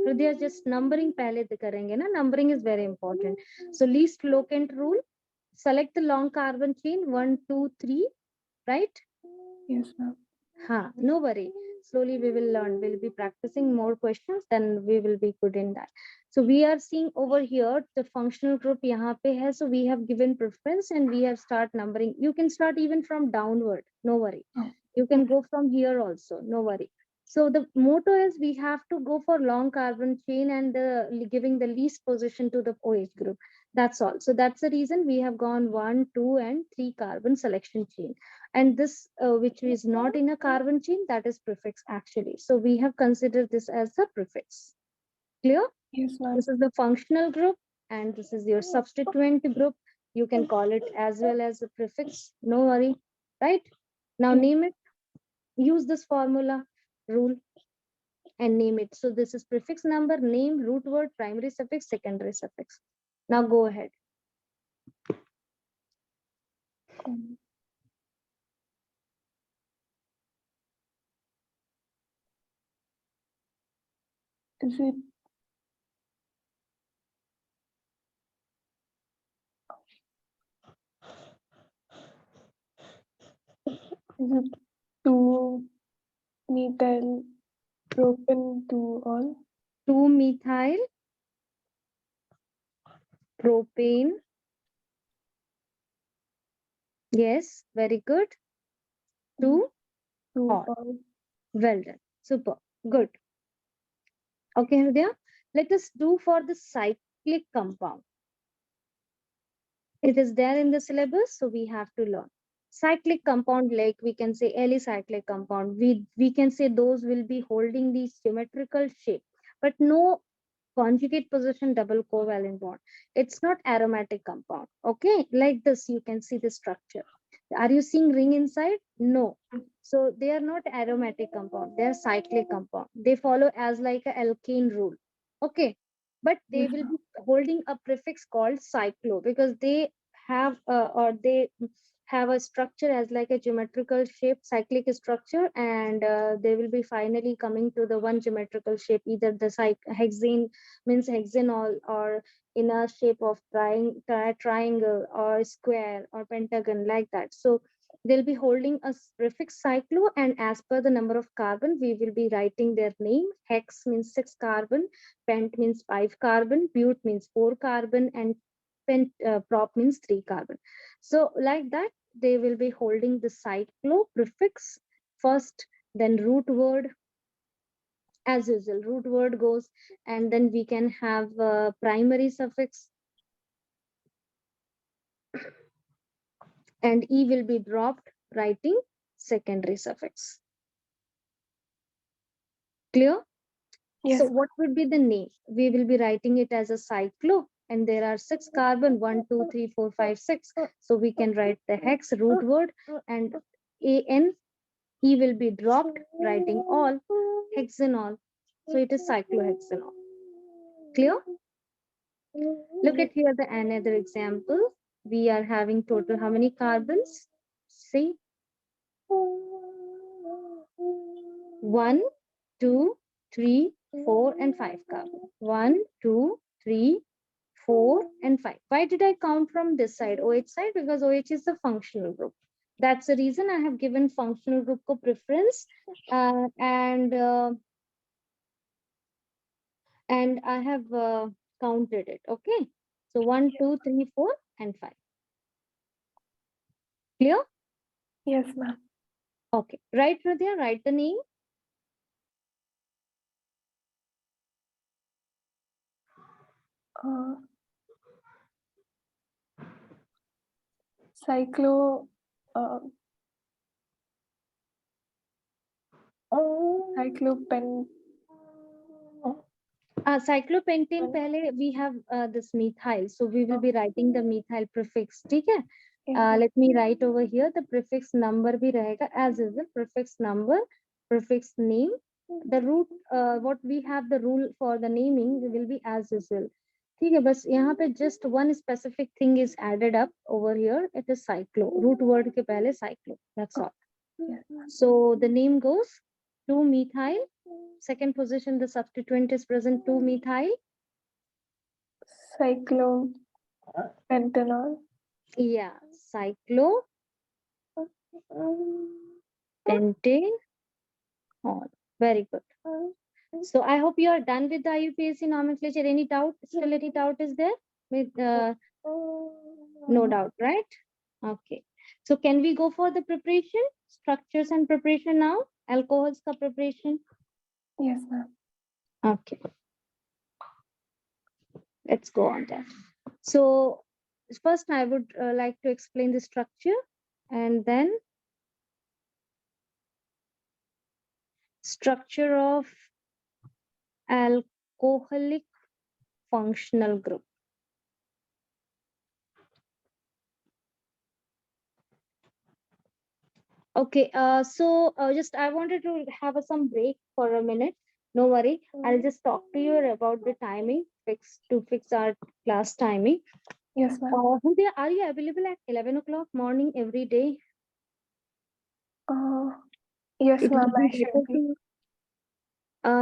Hridaya, just numbering पहले करेंगे ना. Numbering is very important. So least locant rule. Select the long carbon chain 1, 2, 3. Right? Yes, ma'am. No worry. Slowly we will learn. We'll be practicing more questions, then we will be good in that. So we are seeing over here the functional group यहाँ पे है. So we have given preference and we have start numbering. You can start even from downward. No worry. Oh. You can go from here also. No worry. So the motto is we have to go for long carbon chain and giving the least position to the OH group. That's all. So that's the reason we have gone 1, 2, and 3 carbon selection chain. And this, which is not in a carbon chain, that is prefix actually. So we have considered this as the prefix. Clear? Yes, ma'am. This is the functional group and this is your substituent group. You can call it as well as a prefix. No worry. Right? Now name it. Use this formula rule and name it. So this is prefix number, name, root word, primary suffix, secondary suffix. Now go ahead. Is it two methyl propane two all? 2-methyl propane. Yes, very good. 2 Two all. all. Well done. Super. Good. Okay, Hridaya. Let us do for the cyclic compound. It is there in the syllabus, so we have to learn. Cyclic compound, like we can say alicyclic compound. We can say those will be holding the symmetrical shape, but no conjugate position double covalent bond. It's not aromatic compound. Okay, like this, you can see the structure. Are you seeing ring inside? No. So they are not aromatic compound. They are cyclic compound. They follow as like a alkane rule. Okay, but they Yes, will ma'am. be holding a prefix called cyclo because they have or they have a structure as like a geometrical shape, cyclic structure, and they will be finally coming to the one geometrical shape, either the hexane means hexagonal or in a shape of triangle or square or pentagon, like that. So they'll be holding a prefix cyclo, and as per the number of carbon we will be writing their name. Hex means 6 carbon, pent means 5 carbon, but means 4 carbon, and prop means 3 carbon. So like that they will be holding the cyclo prefix first, then root word. As usual, root word goes, and then we can have primary suffix, and E will be dropped, writing secondary suffix. Clear? Yes. So what would be the name? We will be writing it as a cyclo, and there are 6 carbon, 1, 2, 3, 4, 5, 6. So we can write the hex root word, and AN, E will be dropped, writing all, hexanol. So it is cyclohexanol. Clear? Look at here the another example. We are having total how many carbons? See, 1, 2, 3, 4, and 5 carbon. 1, 2, 3, 4, and 5. Why did I count from this side, OH side? Because OH is the functional group. That's the reason I have given functional group ko preference, and I have counted it. Okay. So 1, 2, 3, 4, and 5. Clear? Yes, ma'am. Okay. Right, Hridaya, write the name. Cyclo. Cyclopen. Cyclopentane pehle we have this methyl, so we will be writing the methyl prefix. ठीक है? Yeah. Let me write over here the prefix number भी रहेगा as is the prefix number, prefix name. The root, what we have the rule for the naming will be as usual. ठीक है, बस यहाँ पे just one specific thing is added up over here. It is cyclo. Root word के पहले cyclo. That's all. Yes. So the name goes 2-methyl. Second position, the substituent is present 2-methyl. Cyclopentanol. Yeah, cyclo pentane. Very good. So I hope you are done with the IUPAC nomenclature. Any doubt? Still any doubt is there? With no doubt, right? Okay. So can we go for the preparation? Structures and preparation now. Alcohols ka preparation. Yes, ma'am. Okay. Let's go on that. So first I would like to explain the structure, and then structure of alcoholic functional group. Okay, so just I wanted to have some break for a minute. No worry, I'll just talk to you about the timing, fix our class timing. Yes, ma'am. Hridaya, are you available at 11 o'clock morning every day? Yes, It ma'am. would be I should better be.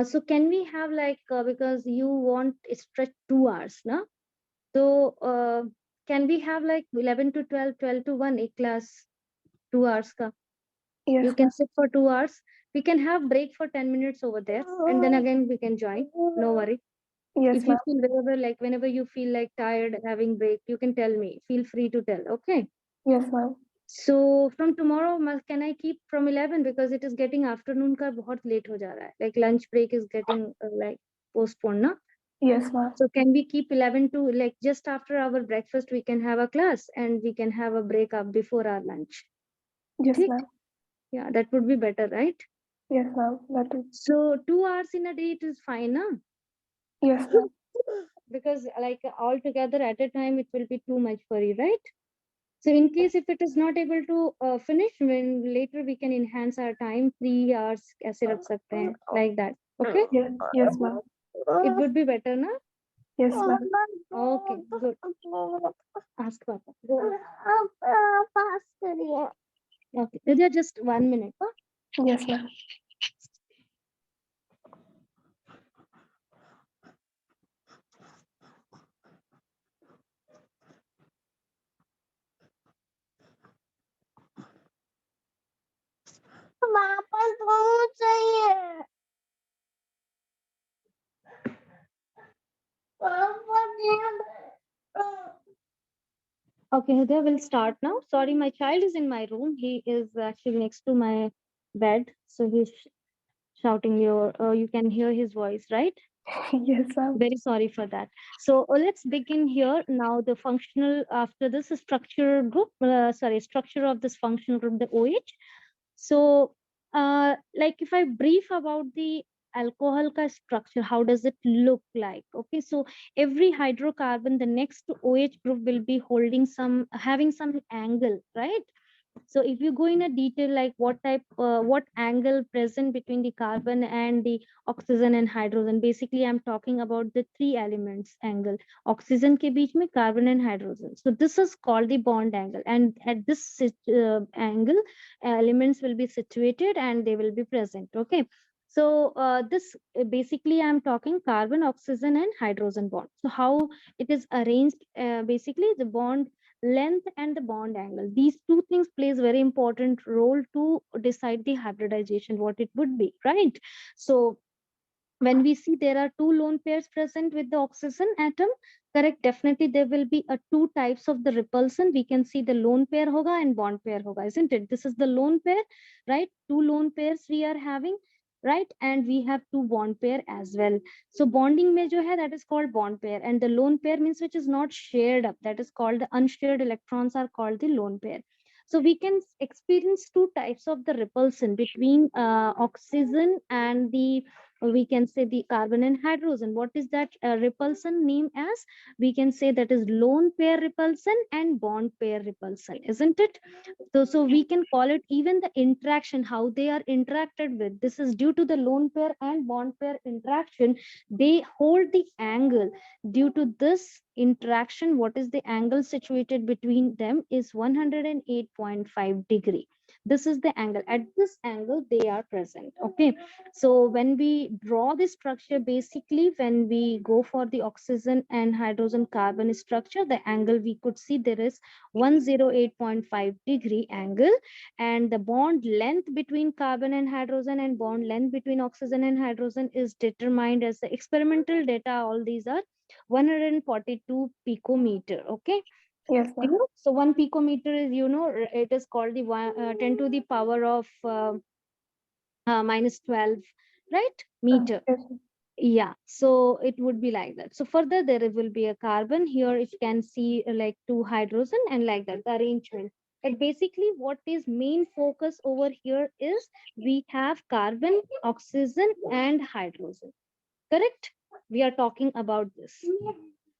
so can we have like because you want stretch 2 hours, na? So can we have like 11 to 12, 12 to 1 a class, 2 hours ka? Yes, You ma'am. can sit for 2 hours. We can have break for 10 minutes over there, and then again we can join. No worry. Yes, If you ma'am. feel whenever you feel like tired having break, you can tell me. Feel free to tell. Okay. Yes, ma'am. So from tomorrow, can I keep from 11 because it is getting afternoon ka bahut late ho ja raha hai. Like lunch break is getting like postponed, na? Yes, ma'am. So can we keep 11 to like just after our breakfast we can have a class and we can have a break up before our lunch. Yes, Theek? ma'am. Yeah, that would be better, right? Yes, ma'am. That is. So 2 hours in a day it is fine, na? Yes, ma'am. Because like all together at a time it will be too much for you, right? So in case if it is not able to finish, when later we can enhance our time, 3 hours kaise rakh sakte hain, like that. Okay? Yes, yes, ma'am. It would be better, na? Yes, ma'am. Okay, good. Ask Papa. Go. Okay, Vidya, just 1 minute. Huh? Yes, ma'am. वापस बहुत चाहिए Okay, Hidya, we'll start now. Sorry, my child is in my room. He is actually next to my bed, so he's shouting your. You can hear his voice, right? Yes, ma'am. Very sorry for that. So let's begin here now. The functional after this is structure group. Sorry, structure of this functional group, the OH. So, like if I brief about the alcohol ka structure, how does it look like? Okay, so every hydrocarbon, the next OH group will be holding some, having some angle, right? So if you go in a detail like what type, what angle present between the carbon and the oxygen and hydrogen, basically I'm talking about the three elements angle, oxygen ke beech mein carbon and hydrogen. So this is called the bond angle, and at this angle, elements will be situated and they will be present. Okay. So this basically I'm talking carbon, oxygen, and hydrogen bond. So how it is arranged, basically the bond length and the bond angle, these two things plays very important role to decide the hybridization what it would be, right? So when we see there are two lone pairs present with the oxygen atom, correct, definitely there will be a two types of the repulsion. We can see the lone pair hoga and bond pair hoga, isn't it? This is the lone pair, right? Two lone pairs we are having, right? And we have two bond pair as well. So bonding mein jo hai, that is called bond pair, and the lone pair means which is not shared up, that is called the unshared electrons are called the lone pair. So we can experience two types of the repulsion between oxygen and the, we can say the carbon and hydrogen. What is that repulsion name as? We can say that is lone pair repulsion and bond pair repulsion, isn't it? So we can call it even the interaction, how they are interacted with. This is due to the lone pair and bond pair interaction. They hold the angle. Due to this interaction, what is the angle situated between them is 108.5 degree. This is the angle. At this angle, they are present. Okay. So when we draw the structure, basically when we go for the oxygen and hydrogen carbon structure, the angle we could see there is 108.5 degree angle, and the bond length between carbon and hydrogen and bond length between oxygen and hydrogen is determined as the experimental data. All these are 142 picometer. Okay. Yes, ma'am. So one picometer is, it is called the 10 to the power of minus 12, right, meter. Yes, ma'am. Yeah, so it would be like that. So further there will be a carbon here, it can see like two hydrogen and like that the arrangement. And basically what is main focus over here is we have carbon, oxygen, and hydrogen, correct? We are talking about this.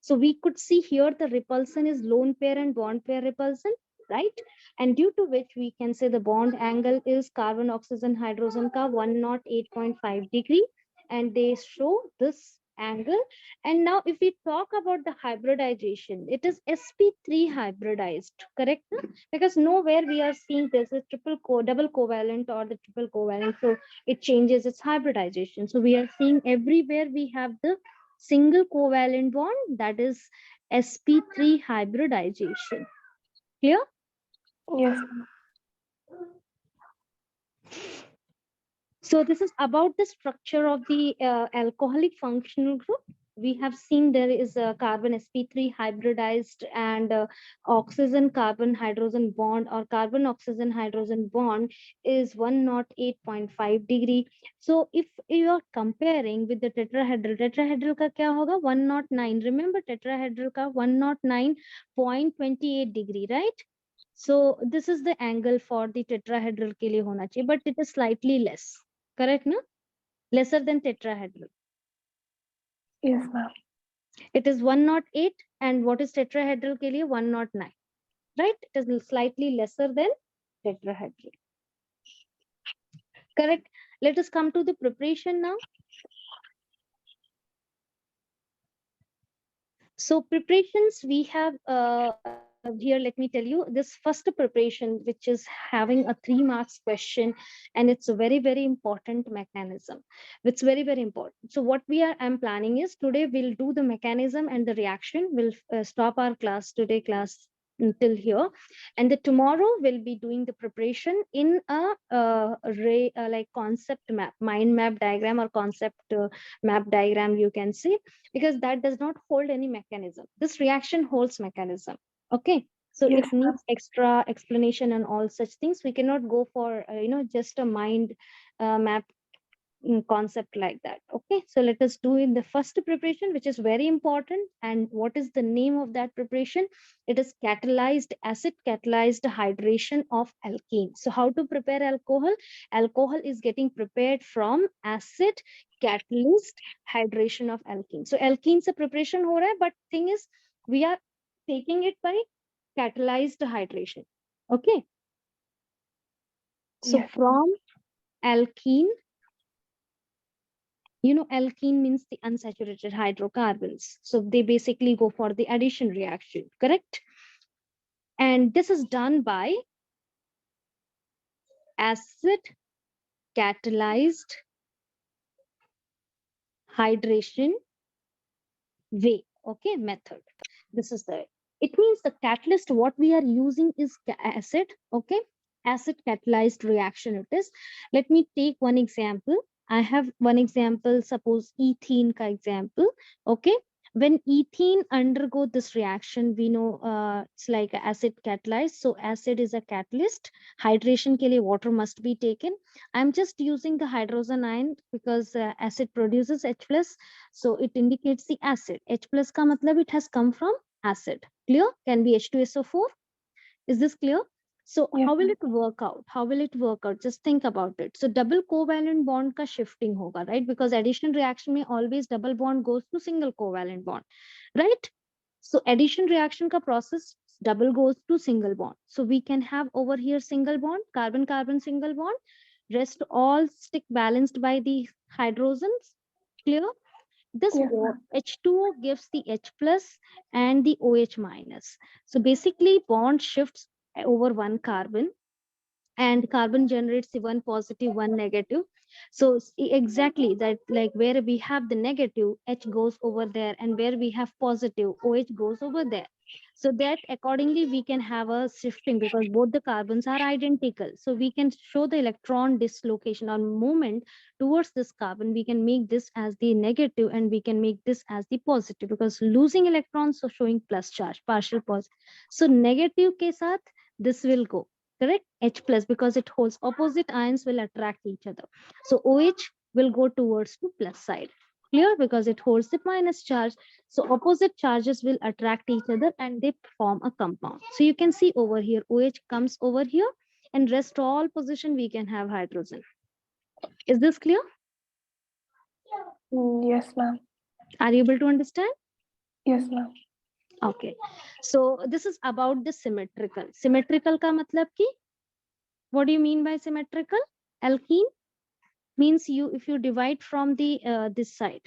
So we could see here the repulsion is lone pair and bond pair repulsion, right? And due to which we can say the bond angle is carbon, oxygen, hydrogen ka 108.5 degree, and they show this angle. And now if we talk about the hybridization, it is sp3 hybridized, correct? Because nowhere we are seeing this is double covalent or the triple covalent. So it changes its hybridization. So we are seeing everywhere we have the single covalent bond, that is sp3 hybridization. Clear? Yes, ma'am. So this is about the structure of the alcoholic functional group. We have seen there is a carbon sp3 hybridized, and oxygen carbon hydrogen bond or carbon oxygen hydrogen bond is 108.5 degree. So if you are comparing with the tetrahedral ka kya hoga? 109. Remember tetrahedral ka 109.28 degree, right? So this is the angle for the tetrahedral ke liye hona chahiye, but it is slightly less. Correct, no? Lesser than tetrahedral. Yes, ma'am. It is 108, and what is tetrahedral ke liye? 109. Right? It is slightly lesser than tetrahedral. Correct. Let us come to the preparation now. So preparations we have here, let me tell you this first preparation, which is having a 3 marks question, and it's a very, very important mechanism. It's very, very important. So what I'm planning is today we'll do the mechanism and the reaction. We'll stop our class today, class until here, and the tomorrow we'll be doing the preparation in a like concept map, mind map diagram, or concept map diagram, you can say, because that does not hold any mechanism. This reaction holds mechanism. Okay. So Yes, it needs extra explanation and all such things. We cannot go for just a mind map concept like that. Okay, so let us do in the first preparation, which is very important. And what is the name of that preparation? It is catalyzed acid catalyzed hydration of alkene. So how to prepare alcohol? Alcohol is getting prepared from acid catalyst hydration of alkene. So alkene se preparation ho raha hai, but thing is we are taking it by catalyzed hydration. Okay, so yes, from alkene, alkene means the unsaturated hydrocarbons. So they basically go for the addition reaction, correct? And this is done by acid catalyzed hydration way, okay, method. This is the, it means the catalyst what we are using is acid, okay, acid catalyzed reaction it is. Let me take one example. I have one example, suppose ethene ka example, okay. When ethene undergo this reaction, we know it's like acid catalyzed. So acid is a catalyst. Hydration ke liye water must be taken. I'm just using the hydrogen ion because acid produces H plus, so it indicates the acid. H plus ka matlab it has come from acid. Clear? Can be H2SO4. Is this clear? So yes, how will it work out? How will it work out? Just think about it. So double covalent bond ka shifting hoga, right? Because addition reaction mein always double bond goes to single covalent bond, right? So addition reaction ka process double goes to single bond. So we can have over here single bond, carbon carbon single bond. Rest all stick balanced by the hydrogens. Clear? This yes, ma'am. H2O gives the H plus and the OH minus. So basically bond shifts over one carbon, and carbon generates the one positive one negative. So exactly that, like where we have the negative, H goes over there, and where we have positive, OH goes over there. So that accordingly we can have a shifting because both the carbons are identical. So we can show the electron dislocation or movement towards this carbon. We can make this as the negative and we can make this as the positive, because losing electrons, so showing plus charge, partial positive. So negative ke sath this will go, correct? H plus, because it holds opposite ions will attract each other. So OH will go towards the plus side. Clear? Because it holds the minus charge. So opposite charges will attract each other and they form a compound. So you can see over here, OH comes over here, and rest all position we can have hydrogen. Is this clear? Yes, ma'am. Are you able to understand? Yes, ma'am. Okay. So this is about the symmetrical. Symmetrical ka matlab ki, what do you mean by symmetrical? Alkene means you, if you divide from the this side,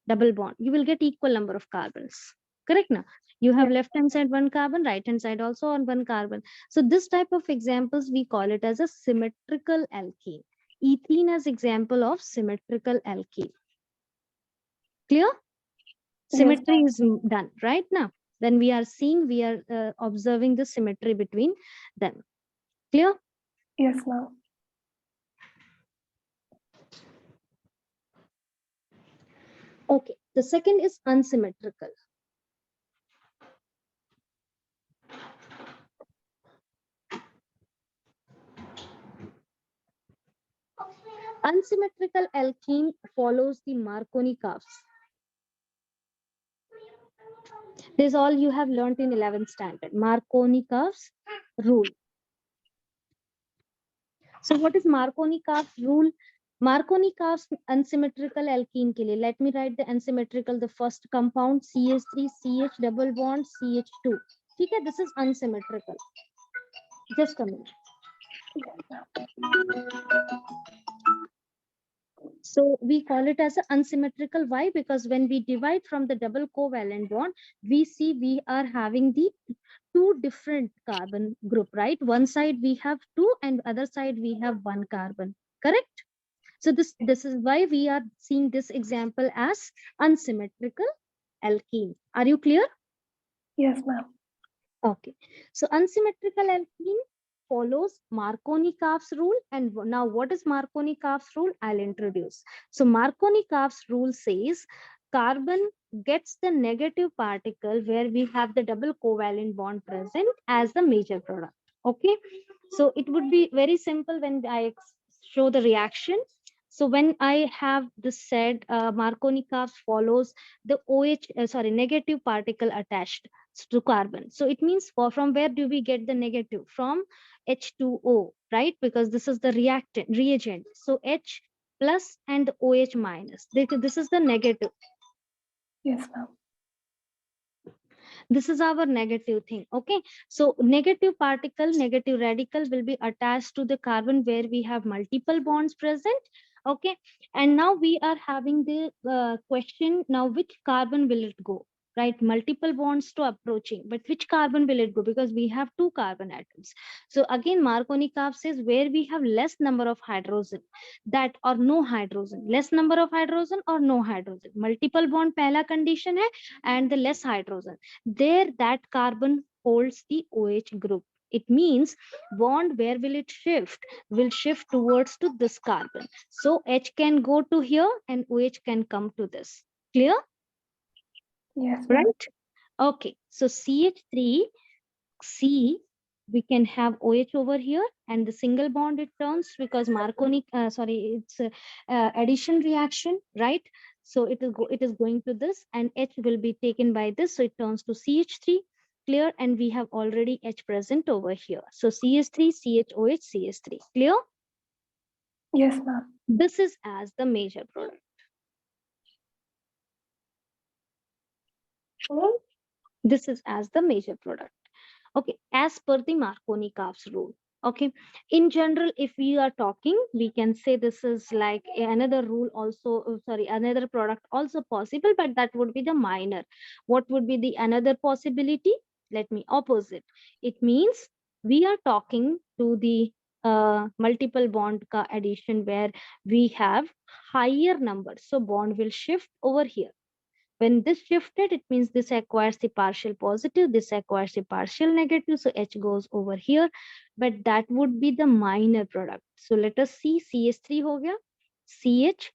double bond, you will get equal number of carbons, correct? Now you have Yes, left hand side one carbon, right hand side also on one carbon. So this type of examples we call it as a symmetrical alkene. Ethene as example of symmetrical alkene. Clear? yes, Symmetry is done right now. Then we are seeing, we are observing the symmetry between them. Clear? yes, ma'am. Okay, the second is unsymmetrical. Unsymmetrical alkene follows the Marconi curves. This is all you have learned in 11th standard. Marconi curves rule. So what is Marconi curves rule? Marconi curves unsymmetrical alkene ke liye. Let me write the unsymmetrical, the first compound CH3, CH double bond, CH2. Okay, this is unsymmetrical. Just a minute. Yes, ma'am. So we call it as an unsymmetrical. Why? Because when we divide from the double covalent bond, we see we are having the two different carbon group, right? One side we have two and other side we have one carbon, correct? So this is why we are seeing this example as unsymmetrical alkene. Are you clear? Yes, ma'am. Okay. So unsymmetrical alkene follows Marconi-Karp's rule. And now what is Marconi-Karp's rule? I'll introduce. So Marconi-Karp's rule says carbon gets the negative particle where we have the double covalent bond present as the major product. Okay, so it would be very simple when I show the reaction. So when I have this said, Markovnikov follows the negative particle attached to carbon. So it means from where do we get the negative? From H2O, right? Because this is the reagent. So H plus and OH minus. This is the negative. Yes, ma'am. This is our negative thing. Okay, so negative particle, negative radical will be attached to the carbon where we have multiple bonds present. Okay, and now we are having the question, now which carbon will it go? Right, multiple bonds to approaching, but which carbon will it go? Because we have two carbon atoms. So again, Markovnikov says where we have less number of hydrogen, that or no hydrogen, less number of hydrogen or no hydrogen, multiple bond pehla condition hai, and the less hydrogen, there that carbon holds the OH group. It means bond where will it shift? Will shift towards to this carbon. So H can go to here and OH can come to this. Clear? Yes, ma'am. Right? Okay. So CH3, C, we can have OH over here, and the single bond it turns because it's addition reaction, right? So it is going to this, and H will be taken by this, so it turns to CH3. Clear? And we have already H present over here. So CH3, CHOH, CH3. Clear? Yes, ma'am. This is as the major product. This is as the major product. Okay, as per the Markovnikov's rule. Okay, in general, if we are talking, we can say this is like another rule also, another product also possible, but that would be the minor. What would be the another possibility? Let me opposite. It means we are talking to the multiple bond ka addition where we have higher numbers. So bond will shift over here. When this shifted, it means this acquires the partial positive, this acquires the partial negative, so H goes over here, but that would be the minor product. So let us see, CH3 ho gaya, CH,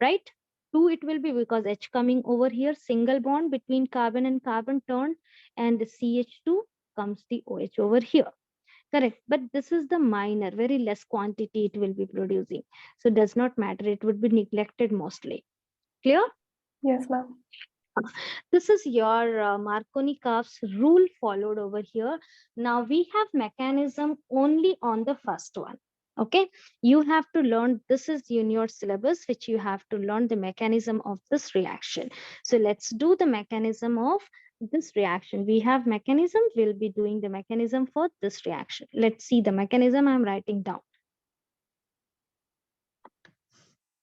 right? 2 it will be because H coming over here, single bond between carbon and carbon turned, and the CH2 comes the OH over here. Correct, but this is the minor, very less quantity it will be producing. So does not matter, it would be neglected mostly. Clear? Yes, ma'am. This is your Markovnikov's rule followed over here. Now we have mechanism only on the first one. Okay, you have to learn, this is in your syllabus, which you have to learn the mechanism of this reaction. So let's do the mechanism of this reaction. We have mechanism, we'll be doing the mechanism for this reaction. Let's see the mechanism I'm writing down.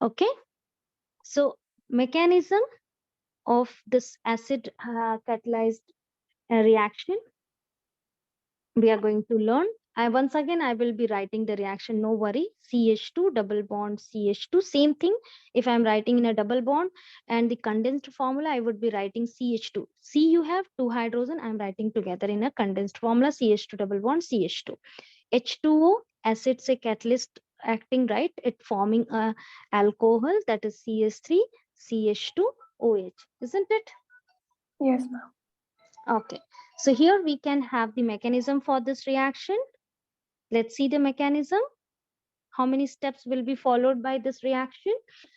Okay, so mechanism of this acid catalyzed reaction we are going to learn. Once again, I will be writing the reaction, no worry. CH2 double bond CH2, same thing. If I'm writing in a double bond and the condensed formula, I would be writing CH2. C, you have two hydrogen, I'm writing together in a condensed formula, CH2 double bond CH2. H2O, acid say catalyst acting, right? It forming a alcohol, that is CH3, CH2, OH, isn't it? Yes, ma'am. Okay, so here we can have the mechanism for this reaction. Let's see the mechanism. How many steps will be followed by this reaction?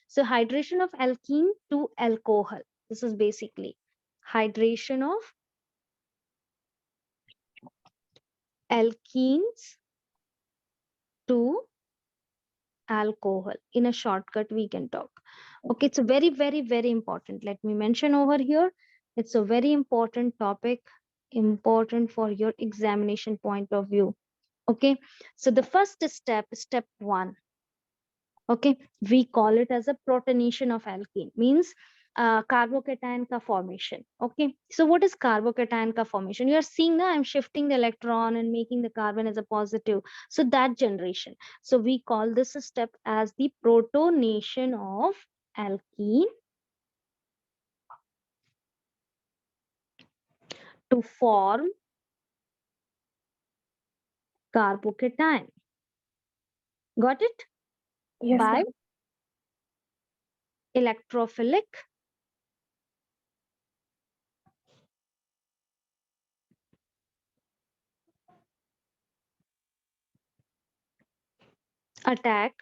So hydration of alkene to alcohol. This is basically hydration of alkenes to alcohol. In a shortcut, we can talk. Okay, it's a very, very, very important. Let me mention over here. It's a very important topic, important for your examination point of view. Okay, so the first step, step 1. Okay, we call it as a protonation of alkene, means carbocation ka formation. Okay, so what is carbocation ka formation? You are seeing now I'm shifting the electron and making the carbon as a positive, so that generation. So we call this step as the protonation of alkene to form carbocation. Got it? Yes, By ma'am. electrophilic attack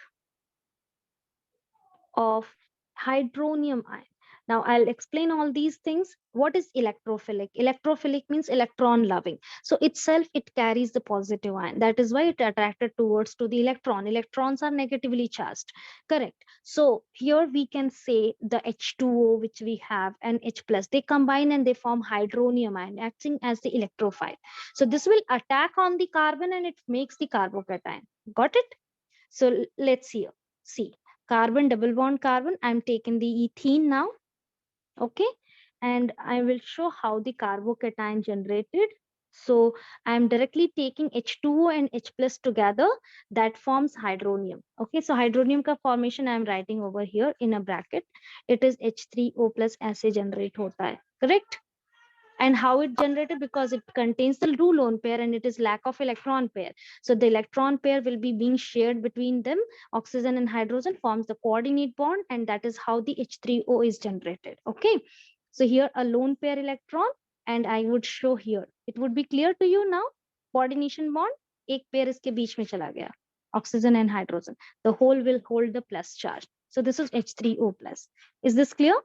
of hydronium ion. Now I'll explain all these things. What is electrophilic? Electrophilic means electron loving. So itself it carries the positive ion. That is why it attracted towards to the electron. Electrons are negatively charged. Correct. So here we can say the H2O which we have and H plus, they combine and they form hydronium ion acting as the electrophile. So this will attack on the carbon and it makes the carbocation. Got it? So let's see carbon double bond carbon. I'm taking the ethene now. Okay, and I will show how the carbocation generated. So I'm directly taking H2O and H plus together, that forms hydronium. Okay, so hydronium ka formation I'm writing over here in a bracket. It is H3O plus ऐसे generate होता है. Correct? And how it generated, because it contains the two lone pair and it is lack of electron pair, so the electron pair will be being shared between them. Oxygen and hydrogen forms the coordinate bond, and that is how the H3O is generated. Okay, so here a lone pair electron, and I would show here, it would be clear to you now. Coordination bond, एक pair इसके बीच में चला गया, oxygen and hydrogen, the whole will hold the plus charge. So this is H3O plus. Is this clear?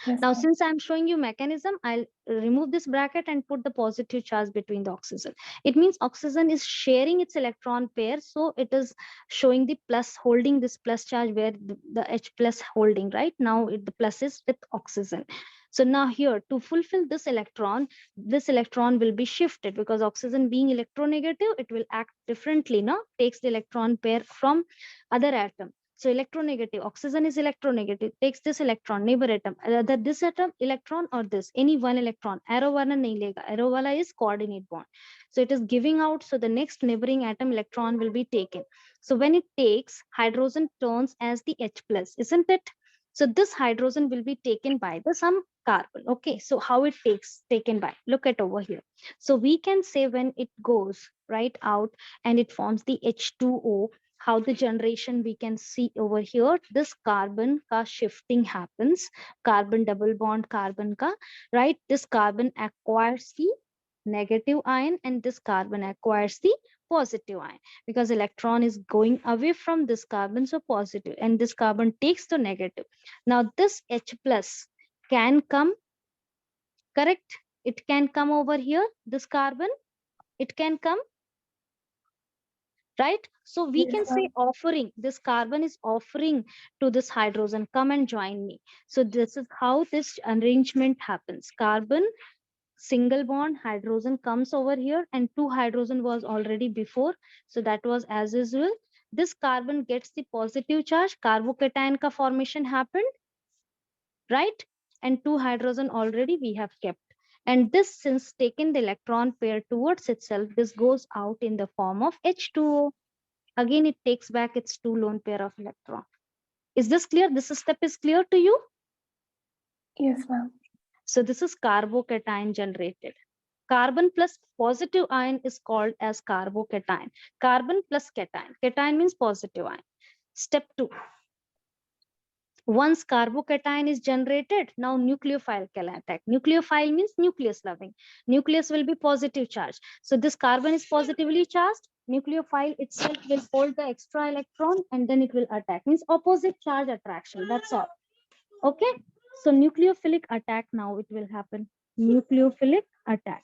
Yes, Now, ma'am. since I'm showing you mechanism, I'll remove this bracket and put the positive charge between the oxygen. It means oxygen is sharing its electron pair. So it is showing the plus, holding this plus charge where the H plus holding, right? Now the plus is with oxygen. So now here to fulfill this electron will be shifted, because oxygen being electronegative, it will act differently, no? Takes the electron pair from other atom. So electronegative, oxygen is electronegative, takes this electron, neighbor atom, either this atom electron or this, any one electron. Arrow wala nahi lega. Arrow wala is coordinate bond. So it is giving out. So the next neighboring atom electron will be taken. So when it takes, hydrogen turns as the H plus, isn't it? So this hydrogen will be taken by the some carbon. Okay, so how it takes taken by? Look at over here. So we can say when it goes right out and it forms the H2O, how the generation we can see over here, this carbon ka shifting happens, carbon double bond carbon ka, right? This carbon acquires the negative ion and this carbon acquires the positive ion, because electron is going away from this carbon, so positive, and this carbon takes the negative. Now this H plus can come, correct? It can come over here, this carbon, it can come, right? So we Yes, can say ma'am. offering, this carbon is offering to this hydrogen, come and join me. So this is how this arrangement happens. Carbon, single bond, hydrogen comes over here, and two hydrogen was already before, so that was as usual. This carbon gets the positive charge, carbocation ka formation happened, right? And two hydrogen already we have kept. And this, since taken the electron pair towards itself, this goes out in the form of H2O. Again, it takes back its two lone pair of electron. Is this clear? This step is clear to you? Yes, ma'am. So this is carbocation generated. Carbon plus positive ion is called as carbocation. Carbon plus cation. Cation means positive ion. Step 2. Once carbocation is generated, now nucleophile can attack. Nucleophile means nucleus loving. Nucleus will be positive charge. So this carbon is positively charged. Nucleophile itself will hold the extra electron and then it will attack. Means opposite charge attraction. That's all. Okay. So nucleophilic attack now it will happen. Nucleophilic attack.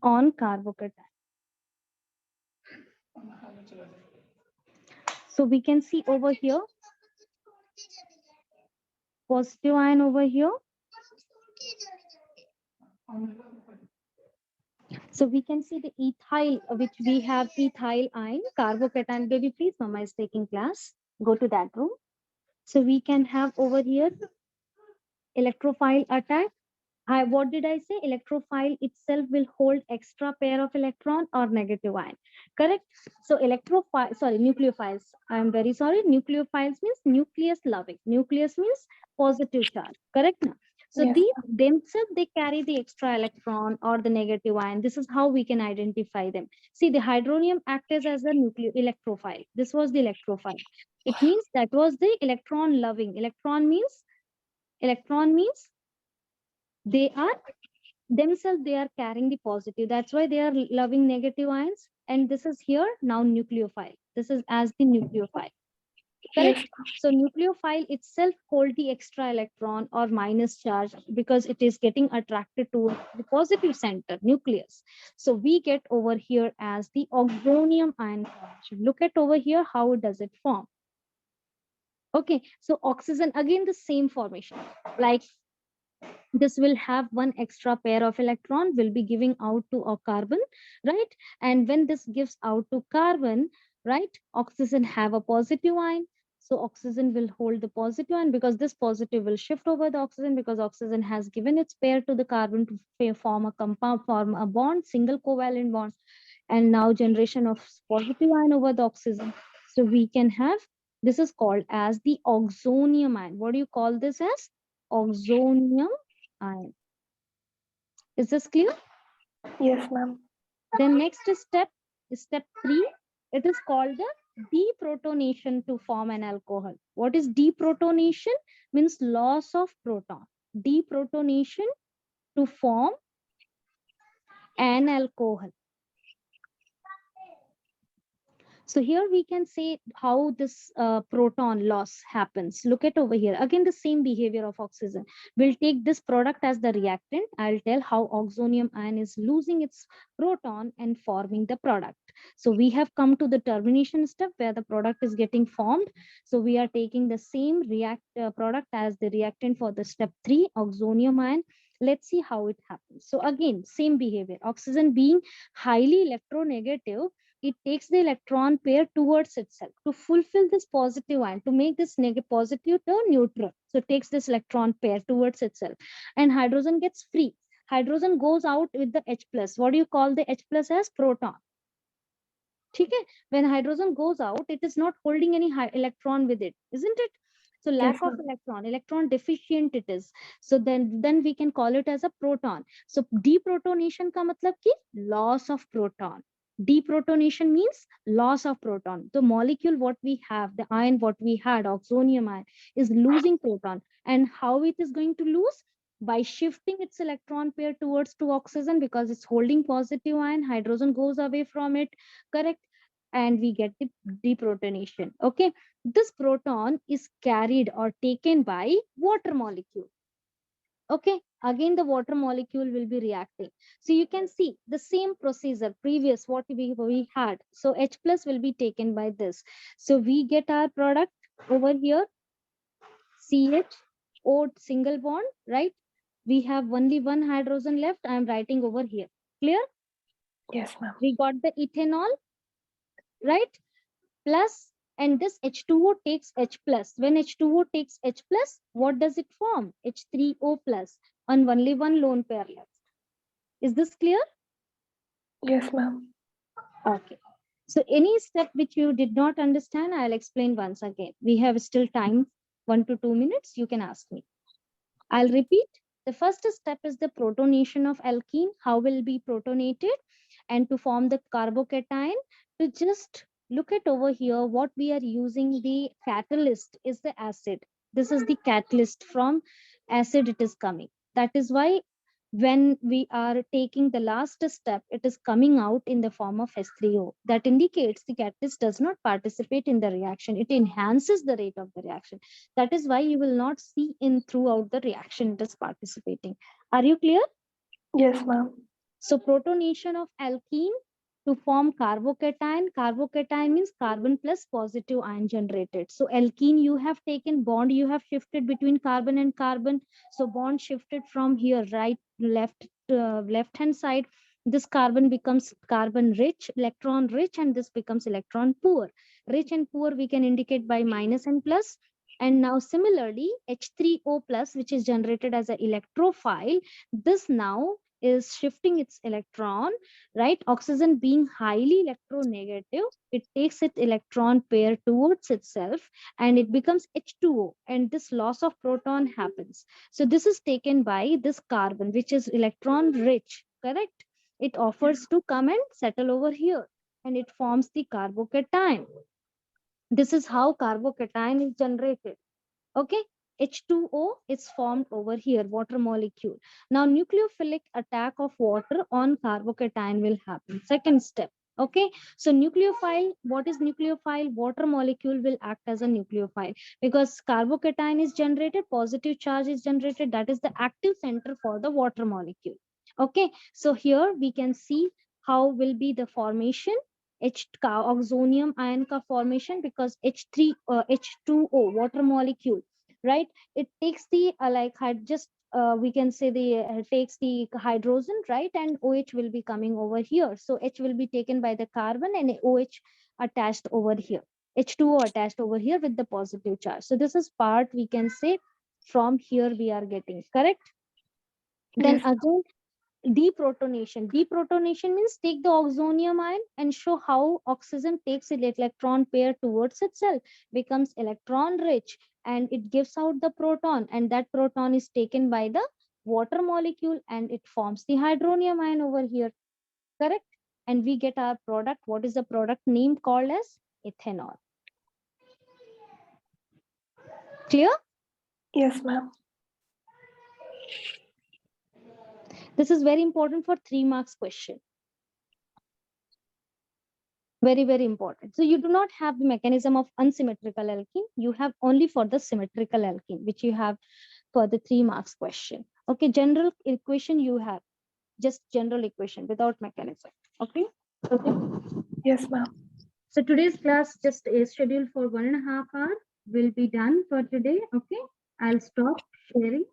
On carbocation. So we can see over here, positive ion over here. So we can see the ethyl, which we have ethyl ion, carbocation. Baby, please, mama is taking class. Go to that room. So we can have over here electrophile attack. What did I say? Electrophile itself will hold extra pair of electron or negative ion. Correct? So nucleophiles. I'm very sorry. Nucleophiles means nucleus loving. Nucleus means positive charge. Correct now? So Yes, these themselves, they carry the extra electron or the negative ion. This is how we can identify them. See, the hydronium acted as a nuclear electrophile. This was the electrophile. It means that was the electron loving. Electron means they are themselves, they are carrying the positive. That's why they are loving negative ions. And this is here now nucleophile. This is as the nucleophile. yes, Correct. So nucleophile itself hold the extra electron or minus charge because it is getting attracted to the positive center, nucleus. So we get over here as the oxonium ion formation. Look at over here, how does it form? Okay, so oxygen, again the same formation. Like this will have one extra pair of electron will be giving out to a carbon, right? And when this gives out to carbon, right, oxygen have a positive ion. So oxygen will hold the positive ion because this positive will shift over the oxygen because oxygen has given its pair to the carbon to form a compound, form a bond, single covalent bond. And now generation of positive ion over the oxygen. So we can have, this is called as the oxonium ion. What do you call this as? Oxonium ion. Is this clear? yes, ma'am. Then next step is step 3. It is called the deprotonation to form an alcohol. What is deprotonation? Means loss of proton. Deprotonation to form an alcohol. So here we can say how this proton loss happens. Look at over here. Again, the same behavior of oxygen. We'll take this product as the reactant. I'll tell how oxonium ion is losing its proton and forming the product. So we have come to the termination step where the product is getting formed. So we are taking the same product as the reactant for the step 3, oxonium ion. Let's see how it happens. So again, same behavior. Oxygen being highly electronegative, it takes the electron pair towards itself to fulfill this positive ion, to make this negative positive to neutral. So it takes this electron pair towards itself and hydrogen gets free. Hydrogen goes out with the H plus. What do you call the H plus as? Proton. Okay? When hydrogen goes out, it is not holding any electron with it, isn't it? So lack Yes, of ma'am. electron deficient it is. So then we can call it as a proton. So deprotonation ka matlab ki loss of proton. Deprotonation means loss of proton. The molecule what we have, the ion what we had, oxonium ion, is losing proton. And how it is going to lose? By shifting its electron pair towards to oxygen because it's holding positive ion, hydrogen goes away from it, correct? And we get the deprotonation. Okay, this proton is carried or taken by water molecule. Okay, again the water molecule will be reacting. So you can see the same procedure previous what we had. So H plus will be taken by this. So we get our product over here, CH O single bond, right? We have only one hydrogen left. I am writing over here. Clear? Yes, ma'am. We got the ethanol, right? Plus, and this H2O takes H plus. When H2O takes H plus, what does it form? H3O plus, and only one lone pair left. Is this clear? Yes, ma'am. Okay. So any step which you did not understand, I'll explain once again. We have still time, 1 to 2 minutes. You can ask me. I'll repeat. The first step is the protonation of alkene. How will be protonated? And to form the carbocation, to just look at over here, what we are using, the catalyst is the acid. This is the catalyst, from acid it is coming. That is why when we are taking the last step, it is coming out in the form of H3O. That indicates the catalyst does not participate in the reaction. It enhances the rate of the reaction. That is why you will not see in throughout the reaction it is participating. Are you clear? Yes, ma'am. So protonation of alkene to form carbocation. Carbocation means carbon plus positive ion generated. So alkene, you have taken bond, you have shifted between carbon and carbon. So bond shifted from here, right, left hand side. This carbon becomes carbon rich, electron rich, and this becomes electron poor. Rich and poor we can indicate by minus and plus. And now similarly, H3O plus, which is generated as an electrophile, this now is shifting its electron, right? Oxygen being highly electronegative, it takes its electron pair towards itself and it becomes H2O, and this loss of proton happens. So this is taken by this carbon, which is electron rich, correct? It offers to come and settle over here and it forms the carbocation. This is how carbocation is generated. Okay, H2O is formed over here, water molecule. Now nucleophilic attack of water on carbocation will happen. Second step. Okay, so nucleophile, what is nucleophile? Water molecule will act as a nucleophile because carbocation is generated, positive charge is generated, that is the active center for the water molecule. Okay, so here we can see how will be the formation. H oxonium ion ka formation, because H3 H2O water molecule, right? It takes the we can say the takes the hydrogen, right? And OH will be coming over here. So H will be taken by the carbon and OH attached over here. H2O attached over here with the positive charge. So this is part we can say from here we are getting, correct? Then Yes. again, deprotonation. Deprotonation means take the oxonium ion and show how oxygen takes an electron pair towards itself, becomes electron rich, and it gives out the proton, and that proton is taken by the water molecule and it forms the hydronium ion over here, correct? And we get our product. What is the product name called as? Ethanol. Clear? Yes, ma'am. This is very important for 3 marks question. Very, very important. So you do not have the mechanism of unsymmetrical alkene. You have only for the symmetrical alkene, which you have for the 3 marks question. Okay, general equation you have, just general equation without mechanism. Okay. Okay. Yes, ma'am. So today's class just is scheduled for 1.5 hours. Will be done for today. Okay. I'll stop sharing.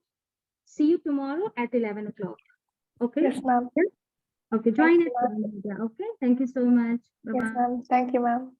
See you tomorrow at 11 o'clock. Okay. Yes, ma'am. Okay. Thank Join you, us. ma'am. Okay. Thank you so much. Bye Yes, bye. ma'am. Thank you, ma'am.